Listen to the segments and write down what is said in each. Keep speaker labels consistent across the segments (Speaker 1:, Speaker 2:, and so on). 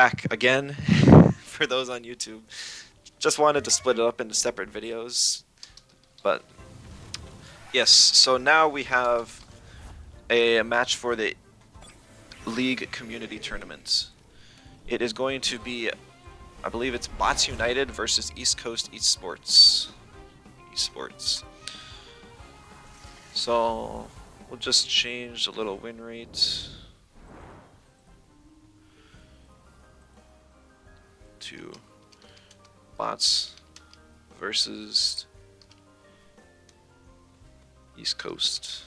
Speaker 1: back again for those on YouTube. Just wanted to split it up into separate videos. But yes, so now we have a match for the League Community Tournament. It is going to be, I believe it's Bots United versus EastCoast Esports. So we'll just change a little win rate to Bots versus EastCoast.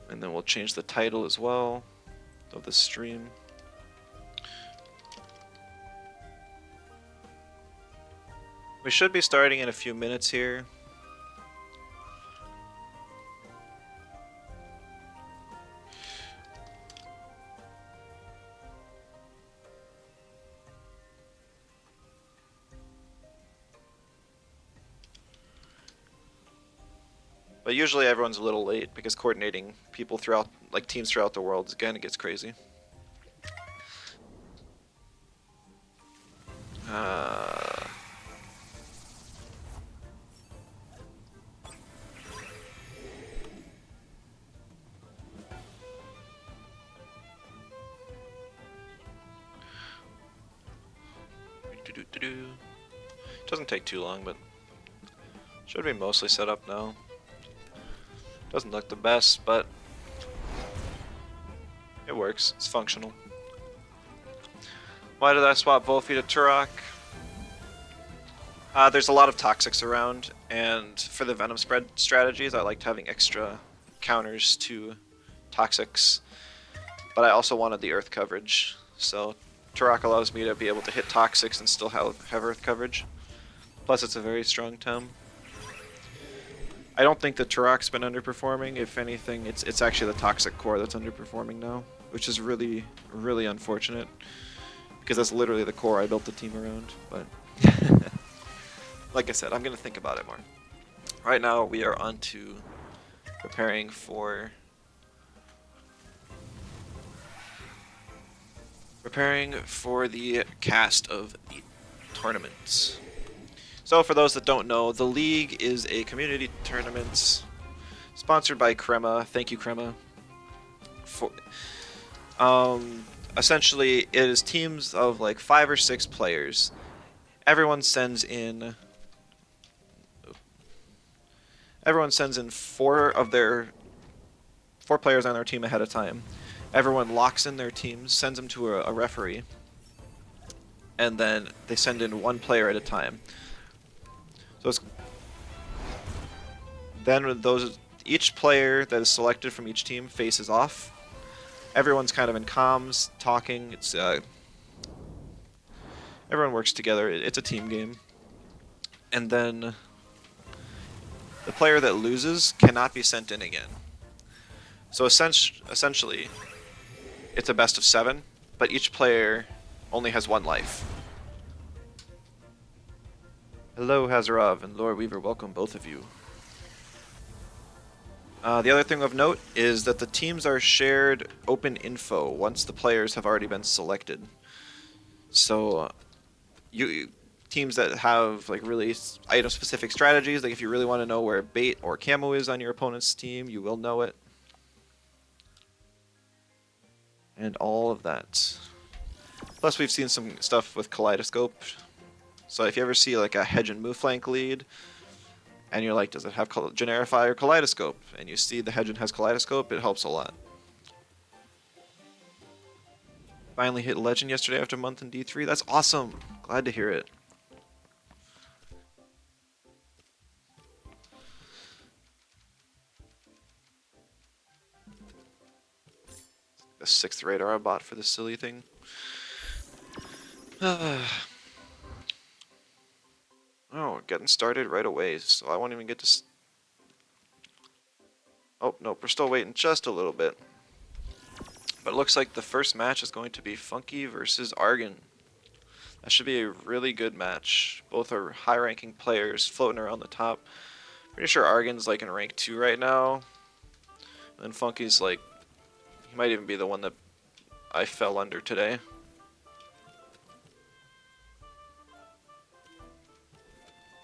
Speaker 1: And then we'll change the title as well of the stream. We should be starting in a few minutes here. But usually everyone's a little late because coordinating people throughout, like teams throughout the world, again, it gets crazy. Doesn't take too long, but should be mostly set up now. Doesn't look the best, but it works. It's functional. Why did I swap Volfi to Turok? There's a lot of toxics around, and for the Venom spread strategies, I liked having extra counters to toxics, but I also wanted the Earth coverage, so Turok allows me to be able to hit toxics and still have Earth coverage. Plus, it's a very strong Tem. I don't think the Turok's been underperforming. If anything, it's actually the Toxic core that's underperforming now, which is really, really unfortunate, because that's literally the core I built the team around. But like I said, I'm going to think about it more. Right now, we are on to preparing for the cast of the tournaments. So for those that don't know, the league is a community tournament sponsored by Crema. Thank you, Crema. Essentially, it is teams of like 5 or 6 players. Everyone sends in 4 players on their team ahead of time. Everyone locks in their teams, sends them to a referee, and then they send in 1 player at a time. So each player that is selected from each team faces off. Everyone's kind of in comms, talking. Everyone works together. It's a team game. And then the player that loses cannot be sent in again. So essentially, it's a best of 7, but each player only has 1 life. Hello, Hazarov and Lord Weaver, welcome both of you. The other thing of note is that the teams are shared open info once the players have already been selected. So, teams that have like really item-specific strategies, like if you really want to know where bait or camo is on your opponent's team, you will know it. And all of that. Plus, we've seen some stuff with Kaleidoscope. So if you ever see like a hedge and move flank lead, and you're like, does it have Generify or Kaleidoscope? And you see the hedge and has Kaleidoscope, it helps a lot. Finally hit Legend yesterday after a month in D3. That's awesome. Glad to hear it. The 6th radar I bought for this silly thing. Oh, getting started right away, so I won't even get to... Oh, nope, we're still waiting just a little bit. But it looks like the first match is going to be Funky versus Argon. That should be a really good match. Both are high-ranking players floating around the top. Pretty sure Argon's like in rank 2 right now. And then Funky's like... He might even be the one that I fell under today.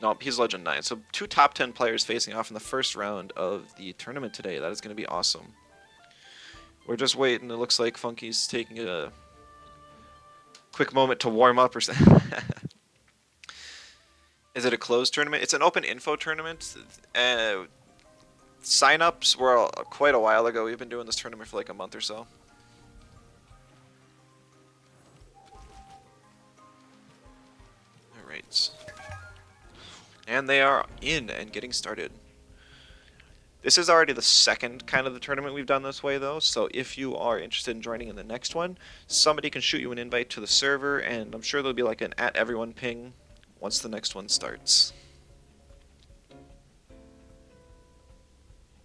Speaker 1: Nope, he's Legend 9. So 2 top 10 players facing off in the first round of the tournament today. That is going to be awesome. We're just waiting. It looks like Funky's taking a quick moment to warm up or something. Is it a closed tournament? It's an open info tournament. Sign-ups were quite a while ago. We've been doing this tournament for like a month or so. Alright. And they are in and getting started. This is already the second kind of the tournament we've done this way, though, so if you are interested in joining in the next one, somebody can shoot you an invite to the server, and I'm sure there'll be like an @everyone ping once the next one starts.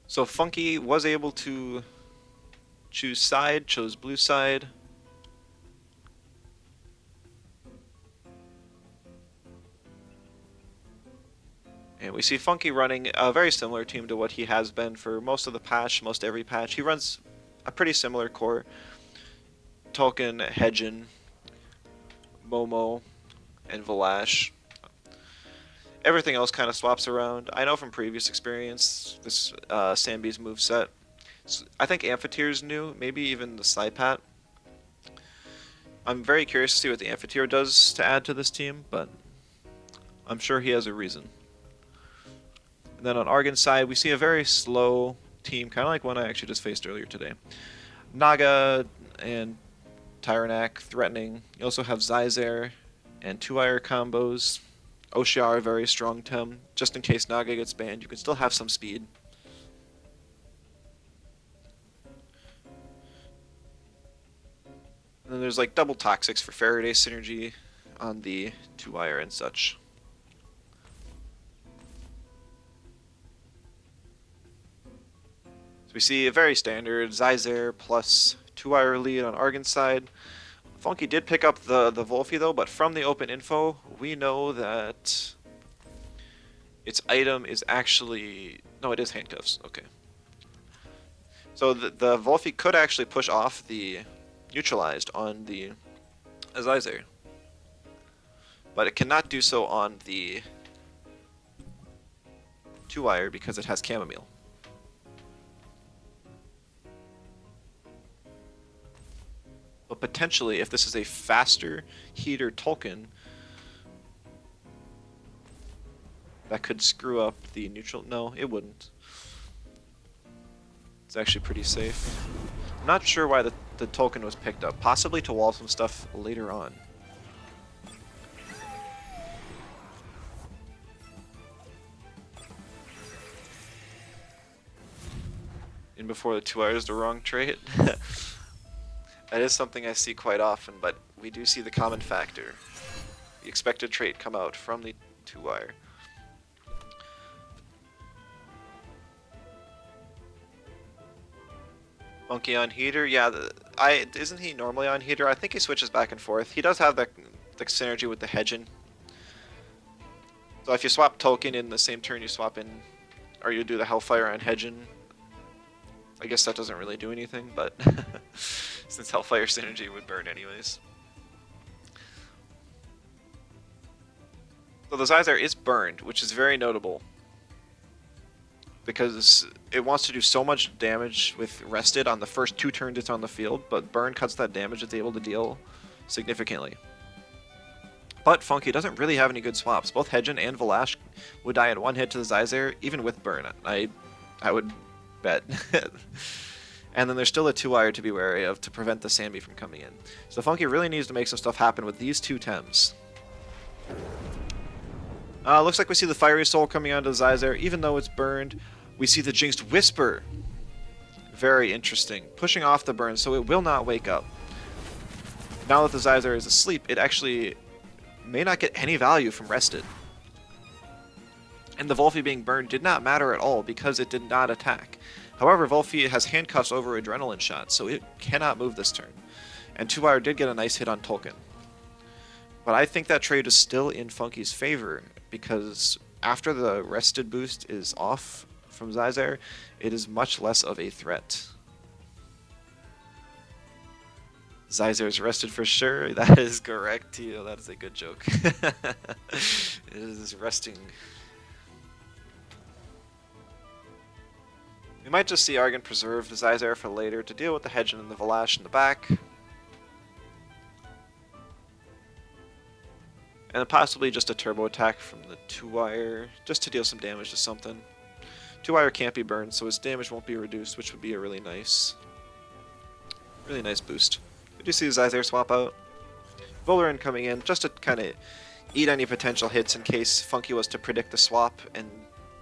Speaker 1: So Funky was able to choose side, chose blue side. And we see Funky running a very similar team to what he has been for most of the patch, most every patch. He runs a pretty similar core. Tolkien, Hedgen, Momo, and Valash. Everything else kind of swaps around. I know from previous experience, this Sambi's moveset. I think Amphithere's new, maybe even the Slipat. I'm very curious to see what the Amphitheer does to add to this team, but I'm sure he has a reason. And then on Argon's side, we see a very slow team, kind of like one I actually just faced earlier today. Naga and Tyrannak threatening. You also have Zyzer and 2-wire combos. Oshiar, very strong Tem. Just in case Naga gets banned, you can still have some speed. And then there's like double Toxics for Faraday synergy on the 2-wire and such. We see a very standard Zyzer plus 2-wire lead on Argon's side. Funky did pick up the Wolfie though, but from the open info, we know that its item is actually... No, it is handcuffs. Okay. So the Wolfie could actually push off the neutralized on the Zyzer, but it cannot do so on the 2-wire because it has chamomile. But potentially, if this is a faster heater Tolkien, that could screw up the neutral. No, it wouldn't. It's actually pretty safe. I'm not sure why the Tolkien was picked up. Possibly to wall some stuff later on. And before the 2-wire is the wrong trait. That is something I see quite often, but we do see the common factor. The expected trait come out from the 2-wire. Funky on heater, yeah. Isn't he normally on heater? I think he switches back and forth. He does have the synergy with the Hedgen. So if you swap Tolkien in the same turn you swap in, or you do the Hellfire on Hedgen, I guess that doesn't really do anything, but since Hellfire synergy would burn anyways. So the Zyzer is burned, which is very notable, because it wants to do so much damage with rested on the first 2 turns it's on the field, but burn cuts that damage it's able to deal significantly. But Funky doesn't really have any good swaps. Both Hedgen and Valash would die in 1 hit to the Zyzer, even with burn. I would bet. And then there's still a 2-wire to be wary of to prevent the Sambi from coming in. So Funky really needs to make some stuff happen with these 2 Tems. Looks like we see the Fiery Soul coming onto the Zyzer. Even though it's burned, we see the Jinxed Whisper. Very interesting. Pushing off the burn so it will not wake up. Now that the Zyzer is asleep, it actually may not get any value from rested. And the Wolfie being burned did not matter at all because it did not attack. However, Wolfie has handcuffs over Adrenaline Shot, so it cannot move this turn. And 2-wire did get a nice hit on Tolkien. But I think that trade is still in Funky's favor, because after the rested boost is off from Zyzer, it is much less of a threat. Zyzer's rested for sure. That is correct, Tio. That is a good joke. It is resting. We might just see Argon preserve the Zyzer for later to deal with the Hedgen and the Valash in the back. And possibly just a turbo attack from the 2-wire, just to deal some damage to something. 2-wire can't be burned, so his damage won't be reduced, which would be a really nice boost. We do see the Zyzer swap out. Volaran coming in, just to kind of eat any potential hits in case Funky was to predict the swap and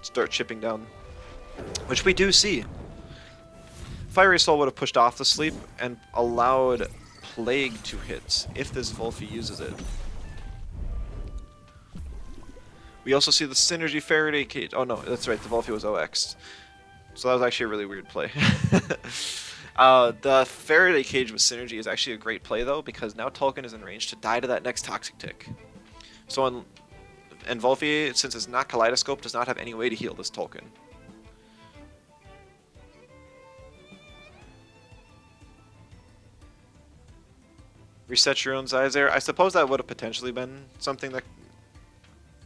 Speaker 1: start chipping down. Which we do see. Fiery Soul would have pushed off the sleep and allowed Plague to hit if this Volphy uses it. We also see the Synergy Faraday Cage. Oh no, that's right, the Volphy was OX. So that was actually a really weird play. The Faraday Cage with Synergy is actually a great play though, because now Tolkien is in range to die to that next Toxic Tick. So and Volphy, since it's not Kaleidoscope, does not have any way to heal this Tolkien. Reset your own Zyzer. I suppose that would have potentially been something that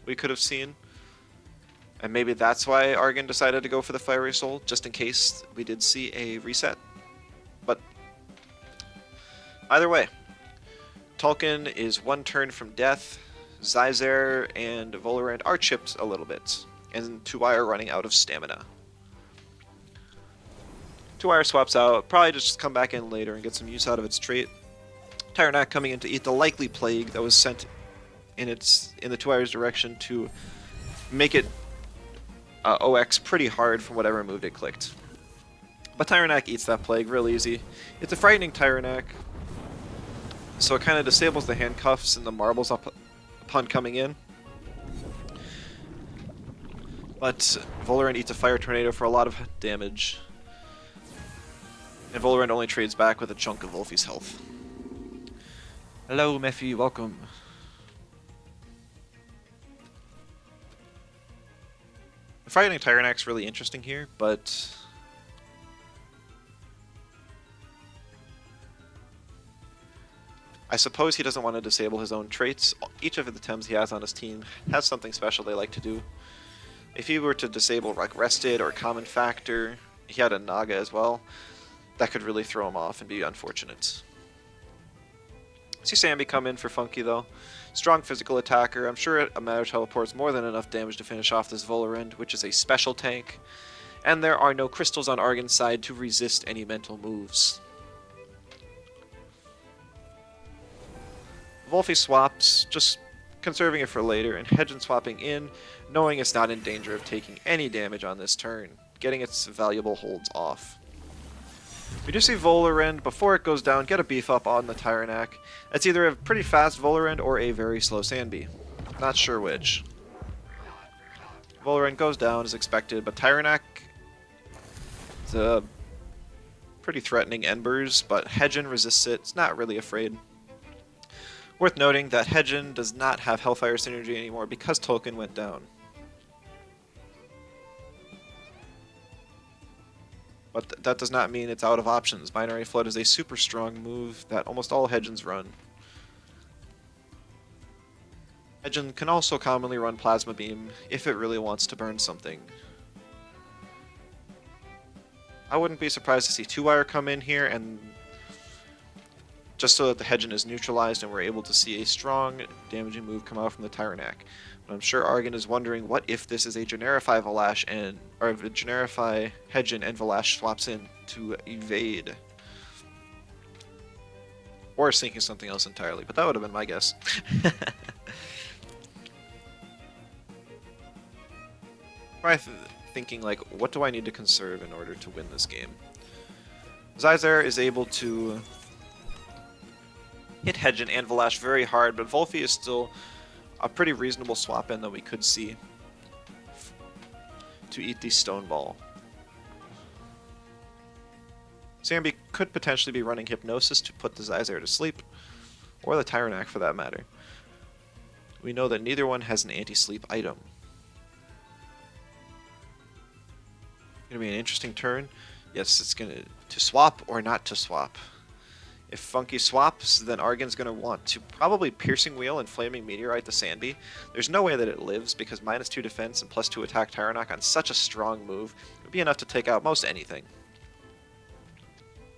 Speaker 1: we could have seen. And maybe that's why Argon decided to go for the Fiery Soul, just in case we did see a reset. But either way, Tolkien is one turn from death. Zyzer and Volaran are chipped a little bit. And 2-wire running out of stamina. 2-wire swaps out, probably just come back in later and get some use out of its trait. Tyrannak coming in to eat the likely Plague that was sent in the 2-wire's direction to make it OX pretty hard from whatever move it clicked. But Tyrannak eats that Plague real easy. It's a frightening Tyrannak, so it kind of disables the handcuffs and the marbles upon coming in. But Volaran eats a Fire Tornado for a lot of damage. And Volaran only trades back with a chunk of Volphy's health. Hello, Mephi, welcome. The Frightening Tyrannack's really interesting here, but I suppose he doesn't want to disable his own traits. Each of the Tems he has on his team has something special they like to do. If he were to disable like Rested or Common Factor, he had a Naga as well, that could really throw him off and be unfortunate. See Sammy come in for Funky though. Strong physical attacker. I'm sure a Matter Teleport is more than enough damage to finish off this Volaran, which is a special tank. And there are no crystals on Argon's side to resist any mental moves. Volphy swaps, just conserving it for later, and Hedgen swapping in, knowing it's not in danger of taking any damage on this turn, getting its valuable holds off. We do see Volaran, before it goes down, get a beef up on the Tyrannak. It's either a pretty fast Volaran or a very slow Sandbee. Not sure which. Volaran goes down as expected, but Tyrannak is a pretty threatening Embers, but Hedgen resists it. It's not really afraid. Worth noting that Hedgen does not have Hellfire Synergy anymore because Tolkien went down. But that does not mean it's out of options. Binary Flood is a super strong move that almost all Hedgens run. Hedgen can also commonly run Plasma Beam if it really wants to burn something. I wouldn't be surprised to see 2-wire come in here, and just so that the Hedgen is neutralized and we're able to see a strong damaging move come out from the Tyrannak. But I'm sure Argon is wondering what if this is a Generify Valash and or if a Generify Hedgen and Valash swaps in to evade. Or is thinking something else entirely, but that would have been my guess. Probably thinking like, what do I need to conserve in order to win this game? Zyzer is able to hit Hedgen and Valash very hard, but Volphy is still a pretty reasonable swap in that we could see to eat the Stone Ball. Sambi could potentially be running Hypnosis to put the Zyzer to sleep, or the Tyrannak for that matter. We know that neither one has an anti-sleep item. Gonna be an interesting turn. Yes, it's gonna to swap or not to swap. If Funky swaps, then Argon's going to want to probably Piercing Wheel and Flaming Meteorite the Sandby. There's no way that it lives, because -2 defense and +2 attack Tyrannock on such a strong move would be enough to take out most anything.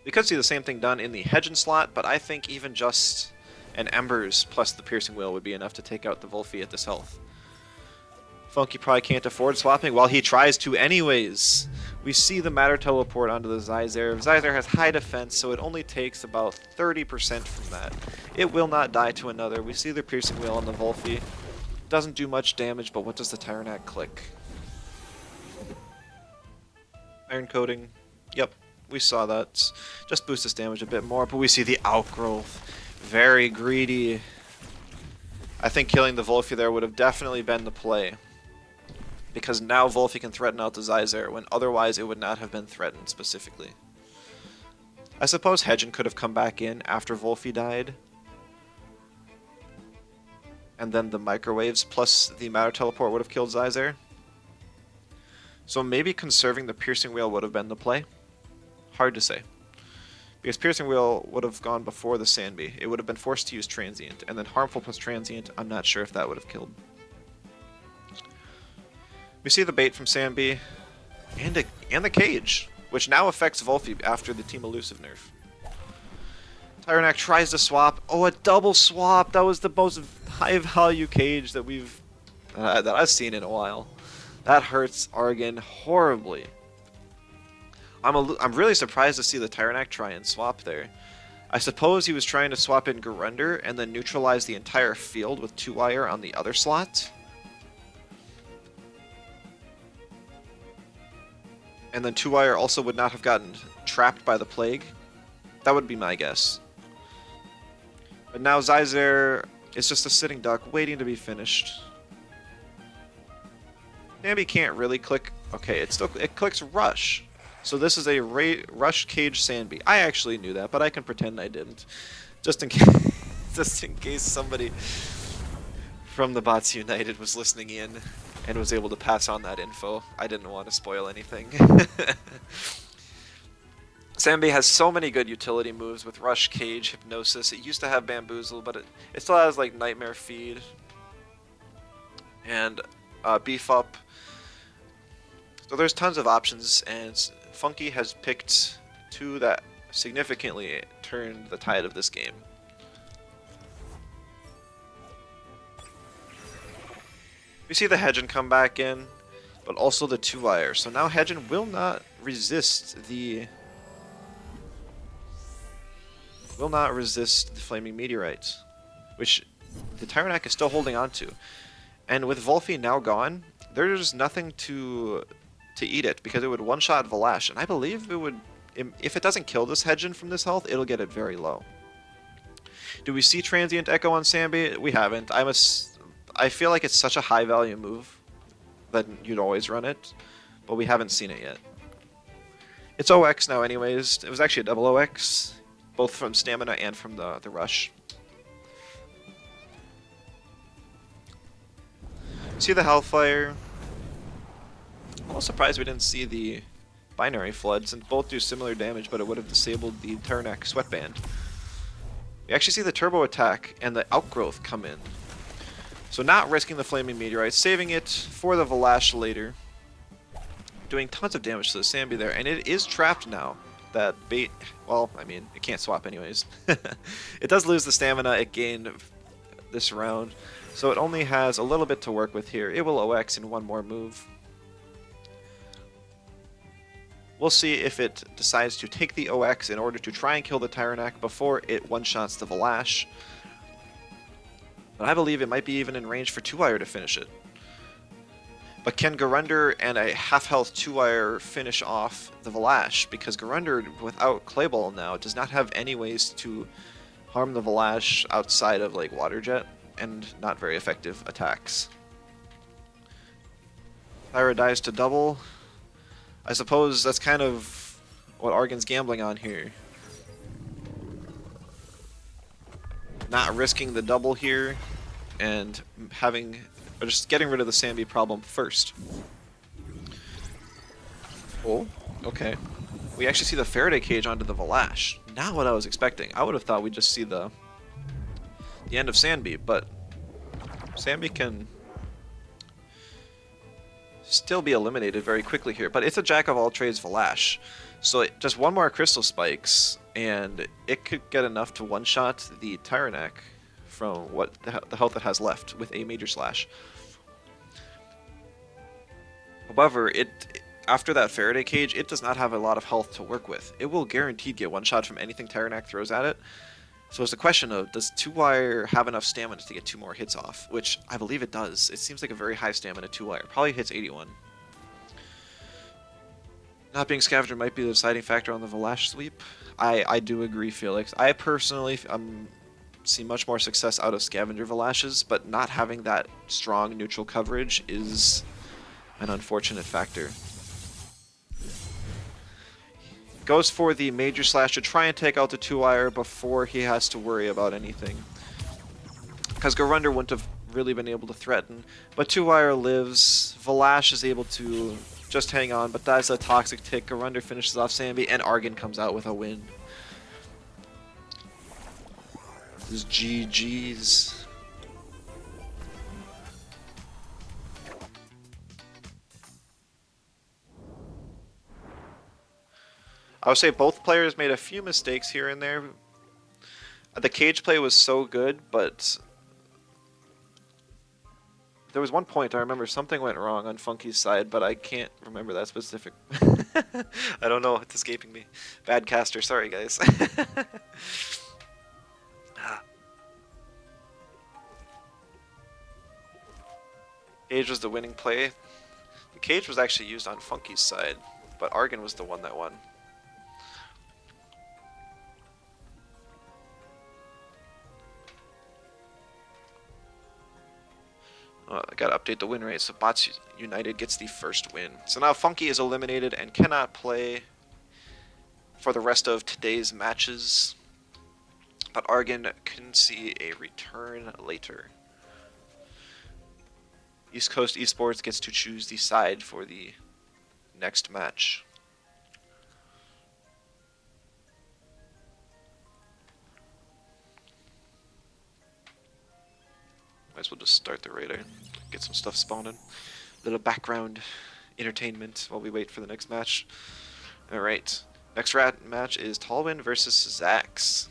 Speaker 1: We could see the same thing done in the Hedgen slot, but I think even just an Embers plus the Piercing Wheel would be enough to take out the Wolfie at this health. Funky probably can't afford swapping, while he tries to anyways. We see the Matter teleport onto the Zyzer. Zyzer has high defense, so it only takes about 30% from that. It will not die to another. We see the Piercing Wheel on the Wolfie. Doesn't do much damage, but what does the Tyrannock click? Iron Coating. Yep, we saw that. Just boost this damage a bit more, but we see the Outgrowth. Very greedy. I think killing the Wolfie there would have definitely been the play, because now Wolfie can threaten out the Zyzer, when otherwise it would not have been threatened specifically. I suppose Hedgen could have come back in after Wolfie died, and then the Microwaves plus the Matter Teleport would have killed Zyzer. So maybe conserving the Piercing Wheel would have been the play. Hard to say. Because Piercing Wheel would have gone before the Sandby. It would have been forced to use Transient, and then Harmful plus Transient, I'm not sure if that would have killed. We see the bait from Sandby, and the cage, which now affects Wolfie after the Team Elusive nerf. Tyrannock tries to swap. Oh, a double swap! That was the most high value cage that I've seen in a while. That hurts Argon horribly. I'm really surprised to see the Tyrannock try and swap there. I suppose he was trying to swap in Garunder and then neutralize the entire field with 2-wire on the other slot. And then 2-wire also would not have gotten trapped by the Plague. That would be my guess. But now Zyzer is just a sitting duck waiting to be finished. Nambi can't really click. Okay, it clicks Rush. So this is a Rush Cage Sandby. I actually knew that, but I can pretend I didn't. Just in case somebody from the Bots United was listening in and was able to pass on that info. I didn't want to spoil anything. Sandby has so many good utility moves with Rush, Cage, Hypnosis. It used to have Bamboozle, but it still has like Nightmare Feed and Beef Up. So there's tons of options, and Funky has picked two that significantly turned the tide of this game. We see the Hedgen come back in, but also the 2-wire. So now Hedgen will not resist the Flaming Meteorite, which the Tyrannock is still holding on to. And with Wolfie now gone, there's nothing to eat it, because it would one-shot Valash, and I believe it would, if it doesn't kill this Hedgen from this health, it'll get it very low. Do we see Transient Echo on Sandby? We haven't. I feel like it's such a high-value move that you'd always run it, but we haven't seen it yet. It's OX now anyways. It was actually a double OX, both from Stamina and from the Rush. See the Hellfire. I'm a little surprised we didn't see the Binary Flood, since both do similar damage, but it would have disabled the Tyrannock Sweatband. We actually see the Turbo Attack and the Outgrowth come in. So not risking the Flaming Meteorite, saving it for the Valash later. Doing tons of damage to the Sandby there, and it is trapped now. That bait, well, I mean, it can't swap anyways. It does lose the stamina it gained this round, so it only has a little bit to work with here. It will OX in one more move. We'll see if it decides to take the OX in order to try and kill the Tyrannock before it one-shots the Valash. But I believe it might be even in range for 2-wire to finish it. But can Garunder and a half-health 2-wire finish off the Valash? Because Garunder, without Clayball now, does not have any ways to harm the Valash outside of like Water Jet, and not very effective attacks. Tyra dies to double. I suppose that's kind of what Argon's gambling on here. Not risking the double here, and just getting rid of the Sandby problem first. Oh, okay. We actually see the Faraday Cage onto the Valash. not what I was expecting. I would have thought we'd just see the end of Sandby, but Sandby can still be eliminated very quickly here. But it's a jack of all trades Valash, so just one more Crystal Spikes, and it could get enough to one-shot the Tyrannak from what the health it has left with a Major Slash. However, after that Faraday Cage, it does not have a lot of health to work with. It will guaranteed get one-shot from anything Tyrannak throws at it. So it's a question of, does 2-Wire have enough stamina to get 2 more hits off? Which I believe it does. It seems like a very high stamina 2-Wire. Probably hits 81. Not being Scavenger might be the deciding factor on the Valash sweep. I do agree, Felix. I personally see much more success out of Scavenger Valashes, but not having that strong neutral coverage is an unfortunate factor. Goes for the Major Slash to try and take out the 2-Wire before he has to worry about anything. Because Garunder wouldn't have really been able to threaten. But 2-Wire lives, Valash is able to just hang on, but that's a toxic tick. Garunder finishes off Sandby, and Argon comes out with a win. This is GG's. I would say both players made a few mistakes here and there. The cage play was so good, but there was one point I remember something went wrong on Funky's side, but I can't remember that specific. I don't know, it's escaping me. Bad caster, sorry guys. Cage was the winning play. The cage was actually used on Funky's side, but Argon was the one that won. I gotta update the win rate, so Bots United gets the first win. So now Funky is eliminated and cannot play for the rest of today's matches, but Argon can see a return later. EastCoast Esports gets to choose the side for the next match. Might as well just start the radar, get some stuff spawning. Little background entertainment while we wait for the next match. Alright, next match is Tallwind versus Zax.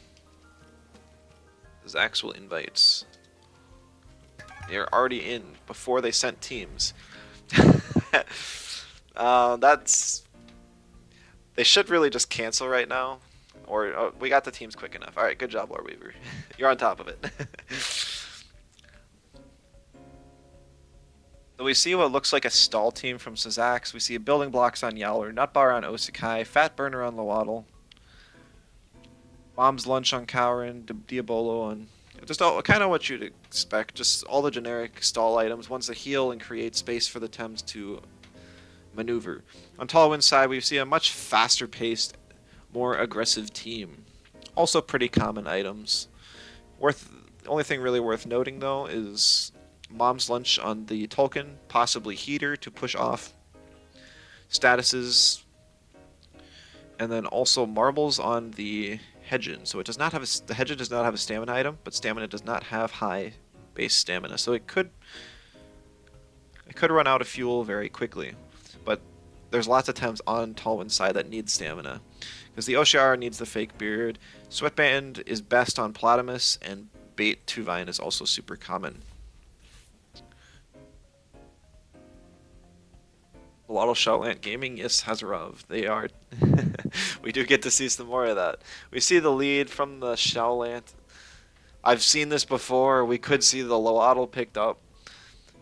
Speaker 1: Zax will invite. They're already in before they sent teams. They should really just cancel right now. Or we got the teams quick enough. Alright, good job, Lord Weaver. You're on top of it. So we see what looks like a stall team from Zax. We see building blocks on Yowler, Nutbar on Osakai, Fat Burner on Lowaddle, Mom's Lunch on Cowrin, Diabolo on... Just kind of what you'd expect, just all the generic stall items, ones that heal and create space for the Tems to maneuver. On Tallwind's side, we see a much faster paced, more aggressive team. Also pretty common items. The only thing really worth noting though is Mom's Lunch on the Tolkien, possibly Heater to push off statuses, and then also Marbles on the Hedgen. So it does not have the Hedgen does not have a stamina item, but stamina does not have high base stamina, so it could run out of fuel very quickly. But there's lots of Tems on Tallwind's side that need stamina, because the Oshiara needs the fake beard. Sweatband is best on Platamus, and Bait Tuvine is also super common. Lowaddle Shoutland Gaming, yes, Hazarov. They are. We do get to see some more of that. We see the lead from the Shoutland. I've seen this before. We could see the Lowaddle picked up,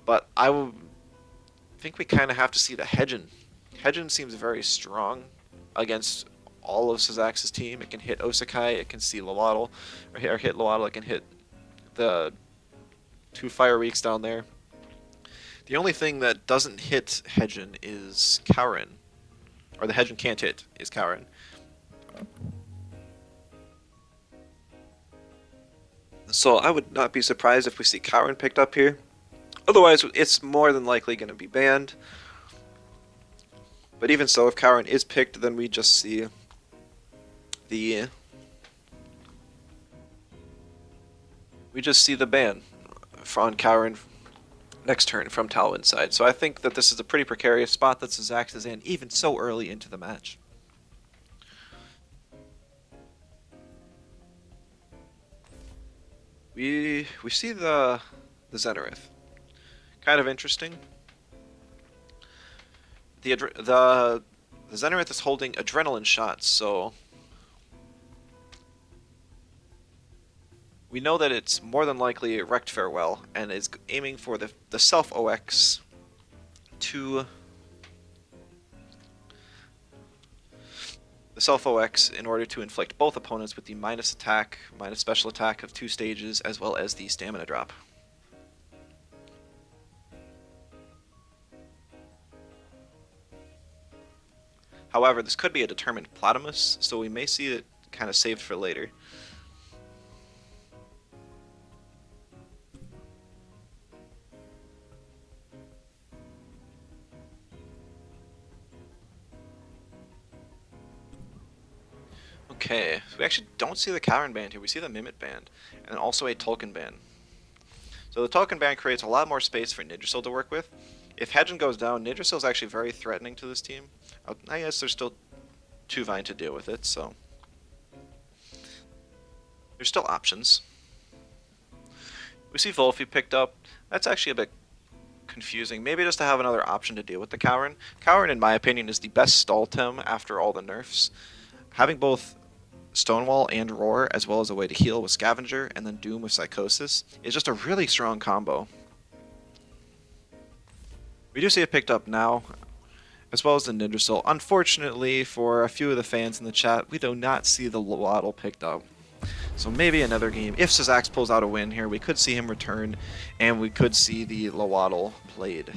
Speaker 1: but I think we kind of have to see the Hedgen. Hedgen seems very strong against all of Zax's team. It can hit Osakai, it can see Lowaddle, or hit Lowaddle, it can hit the 2 Fire Weeks down there. The only thing that doesn't hit Hedgen is Cowrin. Or the Hedgen can't hit is Cowrin. So I would not be surprised if we see Cowrin picked up here. Otherwise, it's more than likely going to be banned. But even so, if Cowrin is picked, then we just see the we just see the ban on Cowern next turn from Talwyn's side. So I think that this is a pretty precarious spot that Zax is in, even so early into the match. We see the Zenareth. Kind of interesting. The Zenareth is holding adrenaline shots, so we know that it's more than likely wrecked farewell and is aiming for the self OX to the self OX in order to inflict both opponents with the minus attack, minus special attack of 2 stages, as well as the stamina drop. However, this could be a determined Platymus, so we may see it kind of saved for later. Okay, so we actually don't see the Cowern band here, we see the Mimit band, and also a Tolkien band. So the Tolkien band creates a lot more space for Nidrasil to work with. If Hedgen goes down, Nidrasil is actually very threatening to this team. I guess there's still Tuvine to deal with it, so there's still options. We see Volfi picked up. That's actually a bit confusing. Maybe just to have another option to deal with the Cowern. Cowern, in my opinion, is the best stall Tem after all the nerfs. Having both Stonewall and Roar, as well as a way to heal with Scavenger, and then Doom with Psychosis, is just a really strong combo. We do see it picked up now, as well as the Nidrasil. Unfortunately, for a few of the fans in the chat, we do not see the Lowaddle picked up. So maybe another game. If Zax pulls out a win here, we could see him return, and we could see the Lowaddle played.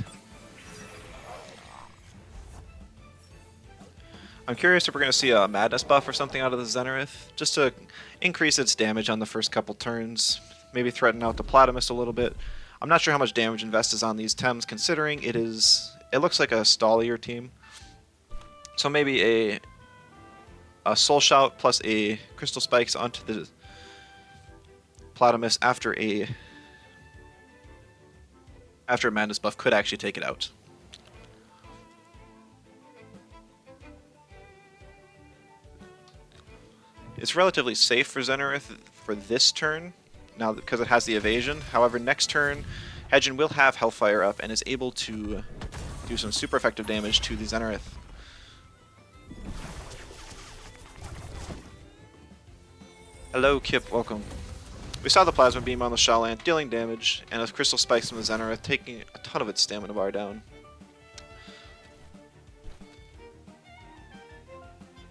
Speaker 1: I'm curious if we're going to see a Madness buff or something out of the Zenareth, just to increase its damage on the first couple turns, maybe threaten out the Platymus a little bit. I'm not sure how much damage Invest is on these Tems, considering it looks like a stallier team. So maybe a Soul Shout plus a Crystal Spikes onto the Platymus after a Madness buff could actually take it out. It's relatively safe for Zenareth for this turn, now because it has the evasion. However, next turn, Hedgen will have Hellfire up and is able to do some super effective damage to the Zenareth. Hello, Kip, welcome. We saw the Plasma Beam on the Shaolant dealing damage, and a Crystal Spikes from the Zenareth taking a ton of its stamina bar down.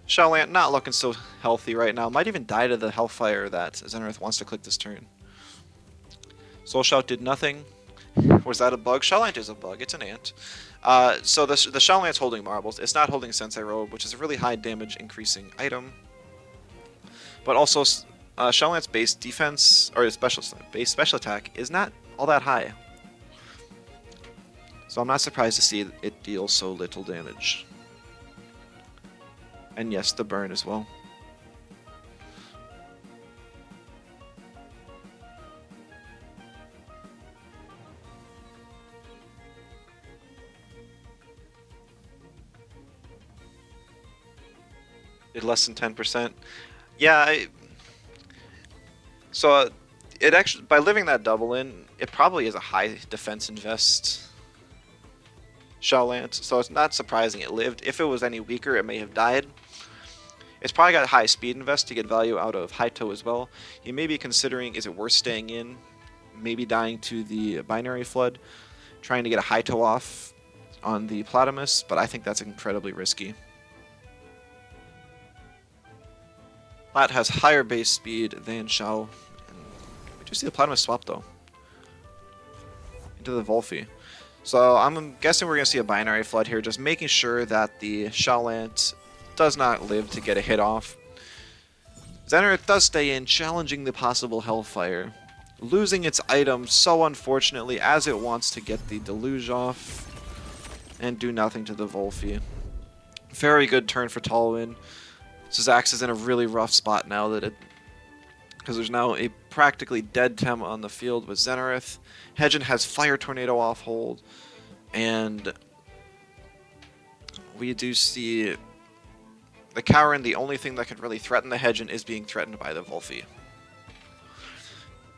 Speaker 1: Shaolant not looking so healthy right now. Might even die to the Hellfire that Zenareth wants to click this turn. Soul Shout did nothing. Was that a bug? Shaolant is a bug. It's an ant. So the Shaolant's holding Marbles. It's not holding Sensei Robe, which is a really high damage increasing item. But also, Shaolant's base defense, or his base special attack, is not all that high. So I'm not surprised to see it deal so little damage. And yes, the burn as well. Did less than 10%. Yeah, so it actually, by living that double in, it probably is a high defense invest Shaolant, so it's not surprising it lived. If it was any weaker, it may have died. It's probably got high speed invest to get value out of Haito as well. You may be considering, is it worth staying in? Maybe dying to the Binary Flood, trying to get a Haito off on the Platymus, but I think that's incredibly risky. Plat has higher base speed than Shao. And we do see the Platymus swap though into the Volfi. So I'm guessing we're going to see a Binary Flood here, just making sure that the Shaolant does not live to get a hit off. Zenareth does stay in, challenging the possible Hellfire. Losing its item so unfortunately, as it wants to get the Deluge off and do nothing to the Volfi. Very good turn for Talwyn. Zax is in a really rough spot now that it because there's now a practically dead Tem on the field with Zenareth. Hedgen has Fire Tornado off hold, and we do see the Cowrin, the only thing that can really threaten the Hedgen, is being threatened by the Volphy.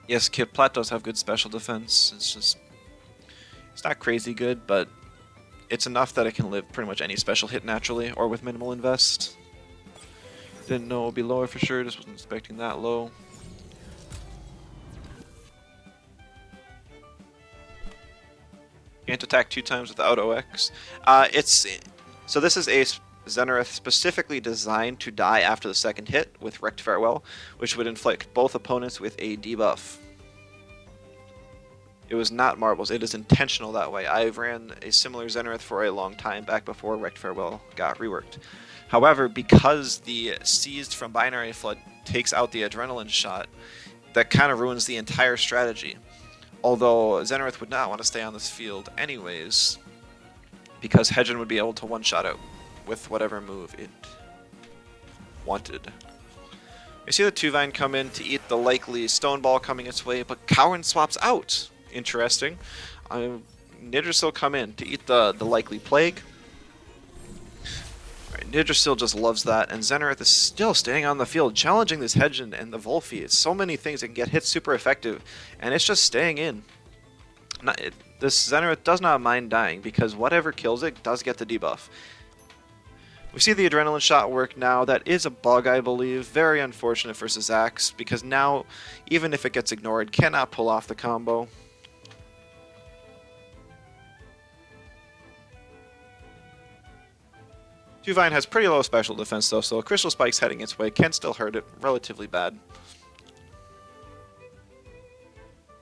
Speaker 1: Yes, Kip Plat does have good special defense. It's not crazy good, but it's enough that it can live pretty much any special hit naturally or with minimal invest. Didn't know it would be lower for sure, just wasn't expecting that low. Can't attack 2 times without OX. So this is a Zenareth specifically designed to die after the second hit with Wrecked Farewell, which would inflict both opponents with a debuff. It was not marbles, it is intentional that way. I've ran a similar Zenareth for a long time back before Wrecked Farewell got reworked. However, because the Seized from Binary Flood takes out the Adrenaline Shot, that kind of ruins the entire strategy. Although Zenareth would not want to stay on this field anyways, because Hedgen would be able to one-shot it with whatever move it wanted. We see the Tuvine come in to eat the likely Stone Ball coming its way, but Cowrin swaps out. Interesting. Nidrisil come in to eat the likely Plague. Nidrisil just loves that, and Zenareth is still staying on the field, challenging this Hedgen and the Volphy. It's so many things that can get hit super effective, and it's just staying in. This Zenareth does not mind dying, because whatever kills it does get the debuff. We see the Adrenaline Shot work now. That is a bug, I believe. Very unfortunate for Syzax, because now, even if it gets ignored, cannot pull off the combo. Tuvine has pretty low special defense though, so Crystal Spikes heading its way can still hurt it relatively bad.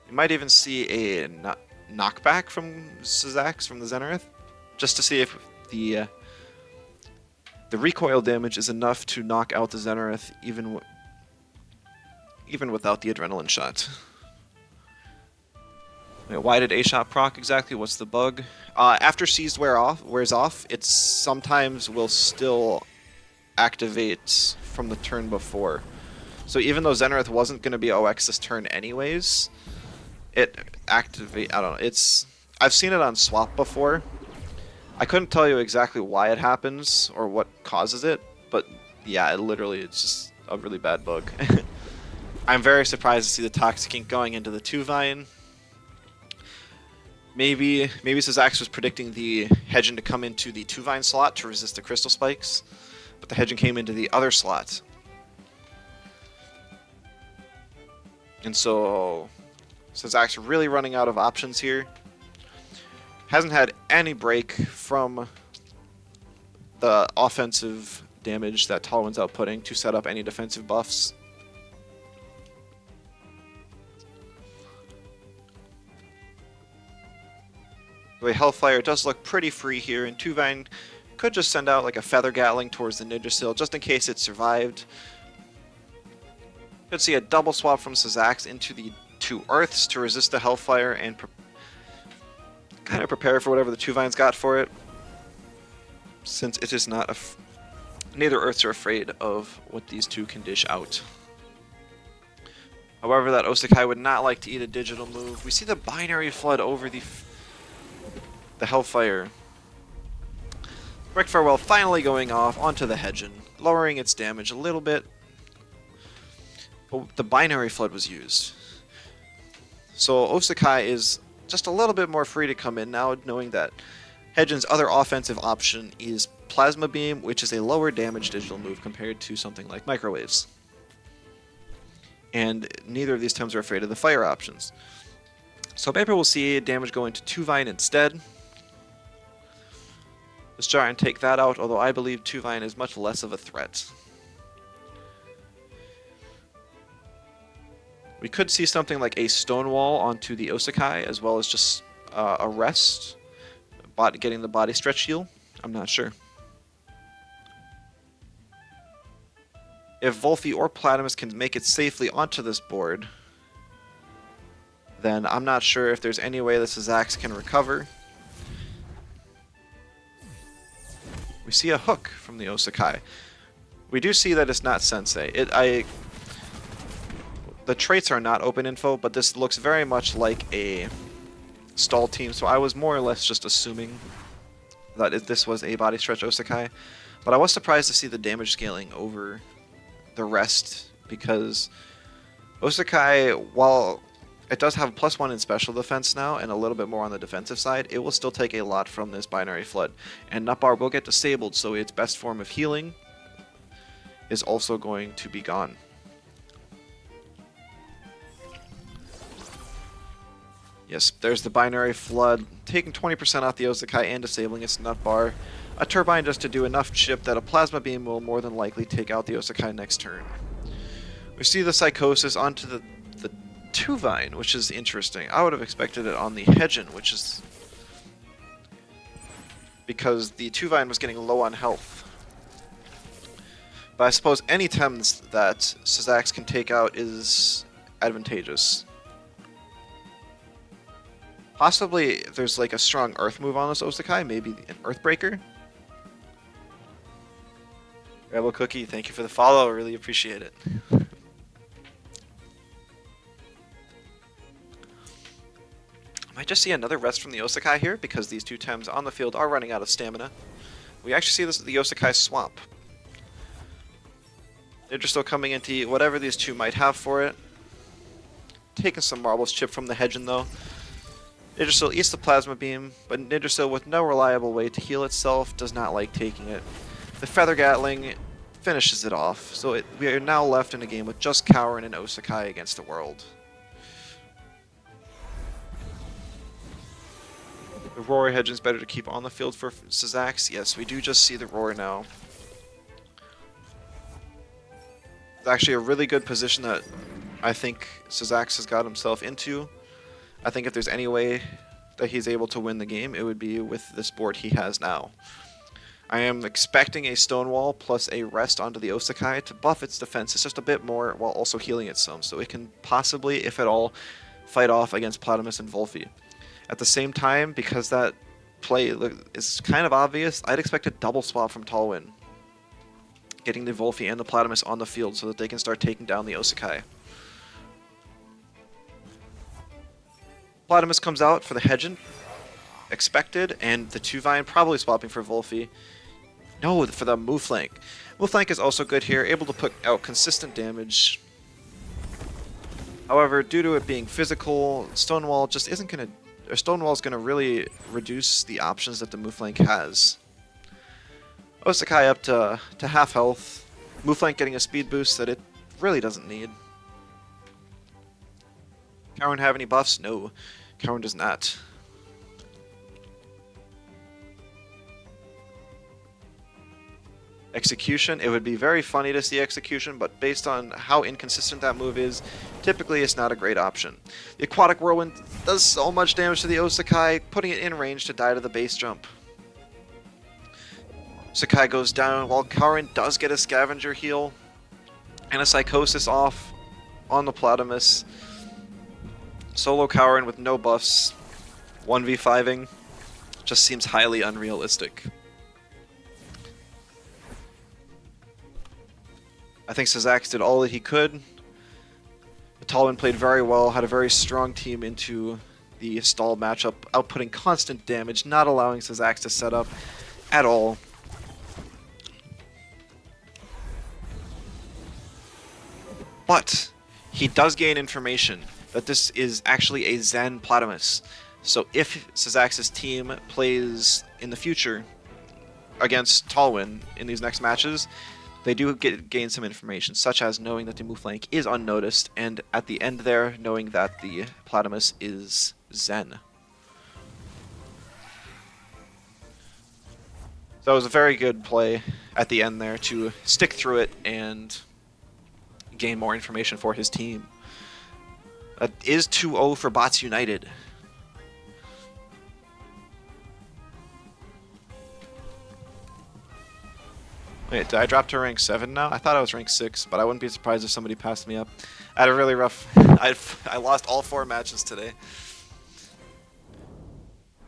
Speaker 1: You might even see a knockback from Syzax from the Zenareth, just to see if the recoil damage is enough to knock out the Zenareth even without the Adrenaline Shot. Why did A-Shot proc exactly? What's the bug? After Seized wears off, it sometimes will still activate from the turn before. So even though Zenareth wasn't going to be OX this turn anyways, it activate. I don't know. I've seen it on swap before. I couldn't tell you exactly why it happens or what causes it, but yeah, it's just a really bad bug. I'm very surprised to see the Toxic Ink going into the Tuvine. Maybe Syzax was predicting the Hedgen to come into the Tuvine slot to resist the Crystal Spikes, but the Hedgen came into the other slot. And so Syzax really running out of options here. Hasn't had any break from the offensive damage that Talwyn's outputting to set up any defensive buffs. The way Hellfire does look pretty free here, and Tuvine could just send out like a Feather Gatling towards the Nidrisil just in case it survived. Could see a double swap from Syzax into the 2 Earths to resist the Hellfire and kind of prepare for whatever the Tuvine's got for it, since it is not neither Earths are afraid of what these two can dish out. However, that Osekai would not like to eat a digital move. We see the Binary Flood over the Hellfire. Wrecked Farewell finally going off onto the Hedgen, lowering its damage a little bit. But the Binary Flood was used. So Osekai is just a little bit more free to come in now, knowing that Hedgen's other offensive option is Plasma Beam, which is a lower damage digital move compared to something like Microwaves. And neither of these Tems are afraid of the fire options. So maybe we'll see damage go into Tuvine instead. Let's try and take that out, although I believe Tuvine is much less of a threat. We could see something like a Stonewall onto the Osekai, as well as just a rest, getting the body stretch heal. I'm not sure. If Volphy or Platimus can make it safely onto this board, then I'm not sure if there's any way that Syzax can recover. We see a hook from the Osekai. We do see that it's not Sensei. The the traits are not open info, but this looks very much like a stall team, so I was more or less just assuming that this was a body stretch Osakai. But I was surprised to see the damage scaling over the rest, because Osakai, while it does have +1 in special defense now and a little bit more on the defensive side, it will still take a lot from this binary flood. And Nutbar will get disabled, so its best form of healing is also going to be gone. Yes, there's the binary flood, taking 20% off the Osakai and disabling its Nutbar. A turbine just to do enough chip that a plasma beam will more than likely take out the Osakai next turn. We see the Psychosis onto the Tuvine, which is interesting. I would have expected it on the Hedgen, which is because the Tuvine was getting low on health. But I suppose any Tems that Syzax can take out is advantageous. Possibly there's like a strong Earth move on this Osakai, maybe an Earthbreaker. Rebel Cookie, thank you for the follow, I really appreciate it. Might just see another rest from the Osakai here, because these two Tems on the field are running out of stamina. We actually see this at the Osakai swamp. They're just still coming into eat whatever these two might have for it. Taking some Marbles chip from the Hedgen though. Yggdrasil eats the Plasma Beam, but Yggdrasil, with no reliable way to heal itself, does not like taking it. The Feather Gatling finishes it off, so we are now left in a game with just Cowrin and Osakai against the world. The Roar Hedgen's better to keep on the field for Syzax. Yes, we do just see the Roar now. It's actually a really good position that I think Syzax has got himself into. I think if there's any way that he's able to win the game, it would be with this board he has now. I am expecting a Stonewall plus a rest onto the Osakai to buff its defenses just a bit more while also healing it some, so it can possibly, if at all, fight off against Platamus and Volphy. At the same time, because that play is kind of obvious, I'd expect a double swap from Talwyn, getting the Volphy and the Platamus on the field so that they can start taking down the Osakai. Platamus comes out for the Hedgen, expected, and the Tuvine probably swapping for Volphy. No, for the Mouflank. Mouflank is also good here, able to put out consistent damage. However, due to it being physical, Stonewall just isn't going to... Stonewall's going to really reduce the options that the Mouflank has. Osakai up to half health. Mouflank getting a speed boost that it really doesn't need. Cowrin have any buffs? No, Cowrin does not. Execution, it would be very funny to see Execution, but based on how inconsistent that move is, typically it's not a great option. The Aquatic Whirlwind does so much damage to the Osakai, putting it in range to die to the base jump. Sakai goes down while Cowrin does get a Scavenger heal, and a Psychosis off on the Platamus. Solo Cowrin with no buffs, 1v5ing, just seems highly unrealistic. I think Syzax did all that he could. Talwyn played very well, had a very strong team into the stall matchup, outputting constant damage, not allowing Syzax to set up at all. But he does gain information that this is actually a Zen Platamus. So if Syzax's team plays in the future against Talwyn in these next matches, they do gain some information, such as knowing that the Mouflank is unnoticed, and at the end there, knowing that the Platamus is Zen. So it was a very good play at the end there to stick through it and gain more information for his team. That is 2-0 for Bots United. Wait, did I drop to rank 7 now? I thought I was rank 6, but I wouldn't be surprised if somebody passed me up. I had a really rough... I lost all 4 matches today.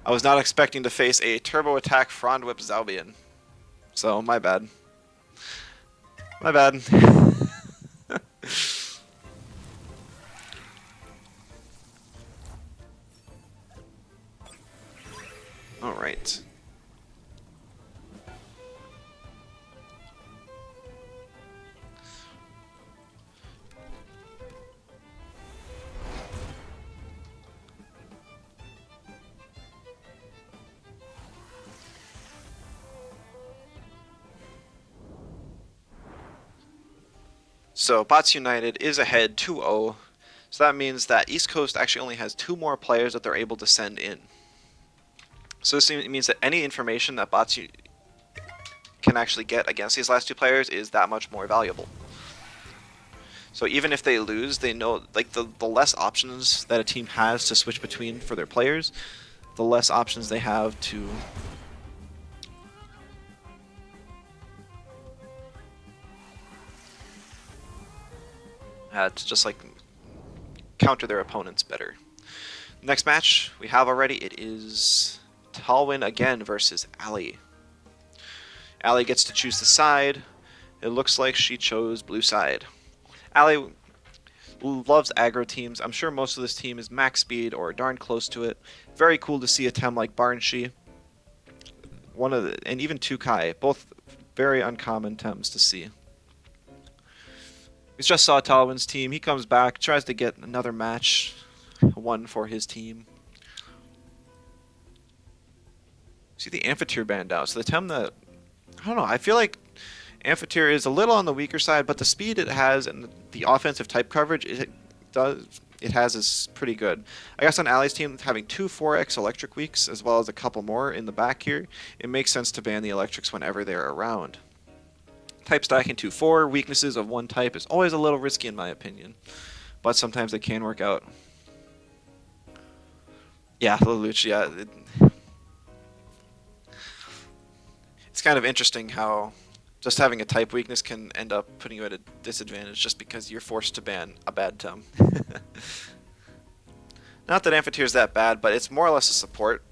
Speaker 1: I was not expecting to face a Turbo Attack Frond Whip Zalbian. So, my bad. My bad. All right. So Bots United is ahead 2-0. So that means that East Coast actually only has 2 more players that they're able to send in. So this means that any information that Bots can actually get against these last 2 players is that much more valuable. So even if they lose, they know, like, the less options that a team has to switch between for their players, the less options they have to just like counter their opponents better. Next match we have already, it is Talwyn again versus Ali. Ali gets to choose the side. It looks like she chose blue side. Ali loves aggro teams. I'm sure most of this team is max speed or darn close to it. Very cool to see a Tem like Barnshee. And even Tukai, both very uncommon Tems to see. We just saw Talwyn's team. He comes back, tries to get another match won for his team. See the Amphitheater banned out. So the Tem that, I don't know, I feel like Amphitheater is a little on the weaker side, but the speed it has and the offensive type coverage it has is pretty good. I guess on Ali's team, having 2 4x electric weeks as well as a couple more in the back here, it makes sense to ban the electrics whenever they're around. Type stacking 2-4, weaknesses of one type is always a little risky in my opinion, but sometimes they can work out. Yeah, Lelouch, yeah. It's kind of interesting how just having a type weakness can end up putting you at a disadvantage just because you're forced to ban a bad Tem. Not that Amphitheater is that bad, but it's more or less a support.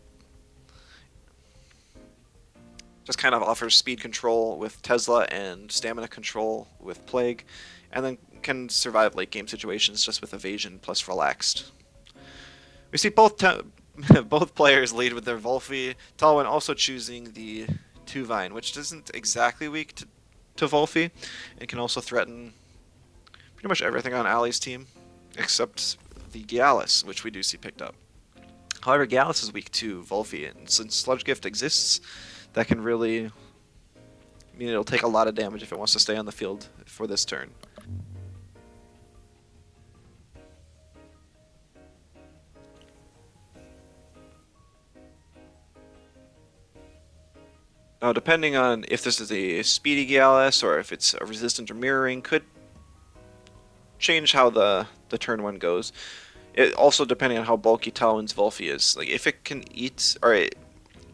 Speaker 1: Just kind of offers speed control with Tesla and stamina control with Plague, and then can survive late game situations just with evasion plus relaxed. We see both players lead with their Volphy. Talwyn also choosing the 2-Vine, which isn't exactly weak to Volphy, and can also threaten pretty much everything on Ali's team, except the Gyalis, which we do see picked up. However, Gyalis is weak to Volphy, and since Sludge Gift exists, that can really, I mean, it'll take a lot of damage if it wants to stay on the field for this turn. Now, depending on if this is a speedy Gyalis or if it's a resistant or mirroring, could change how the turn 1 goes. It also depending on how bulky Talwyn's Volphy is. Like if it can eat, or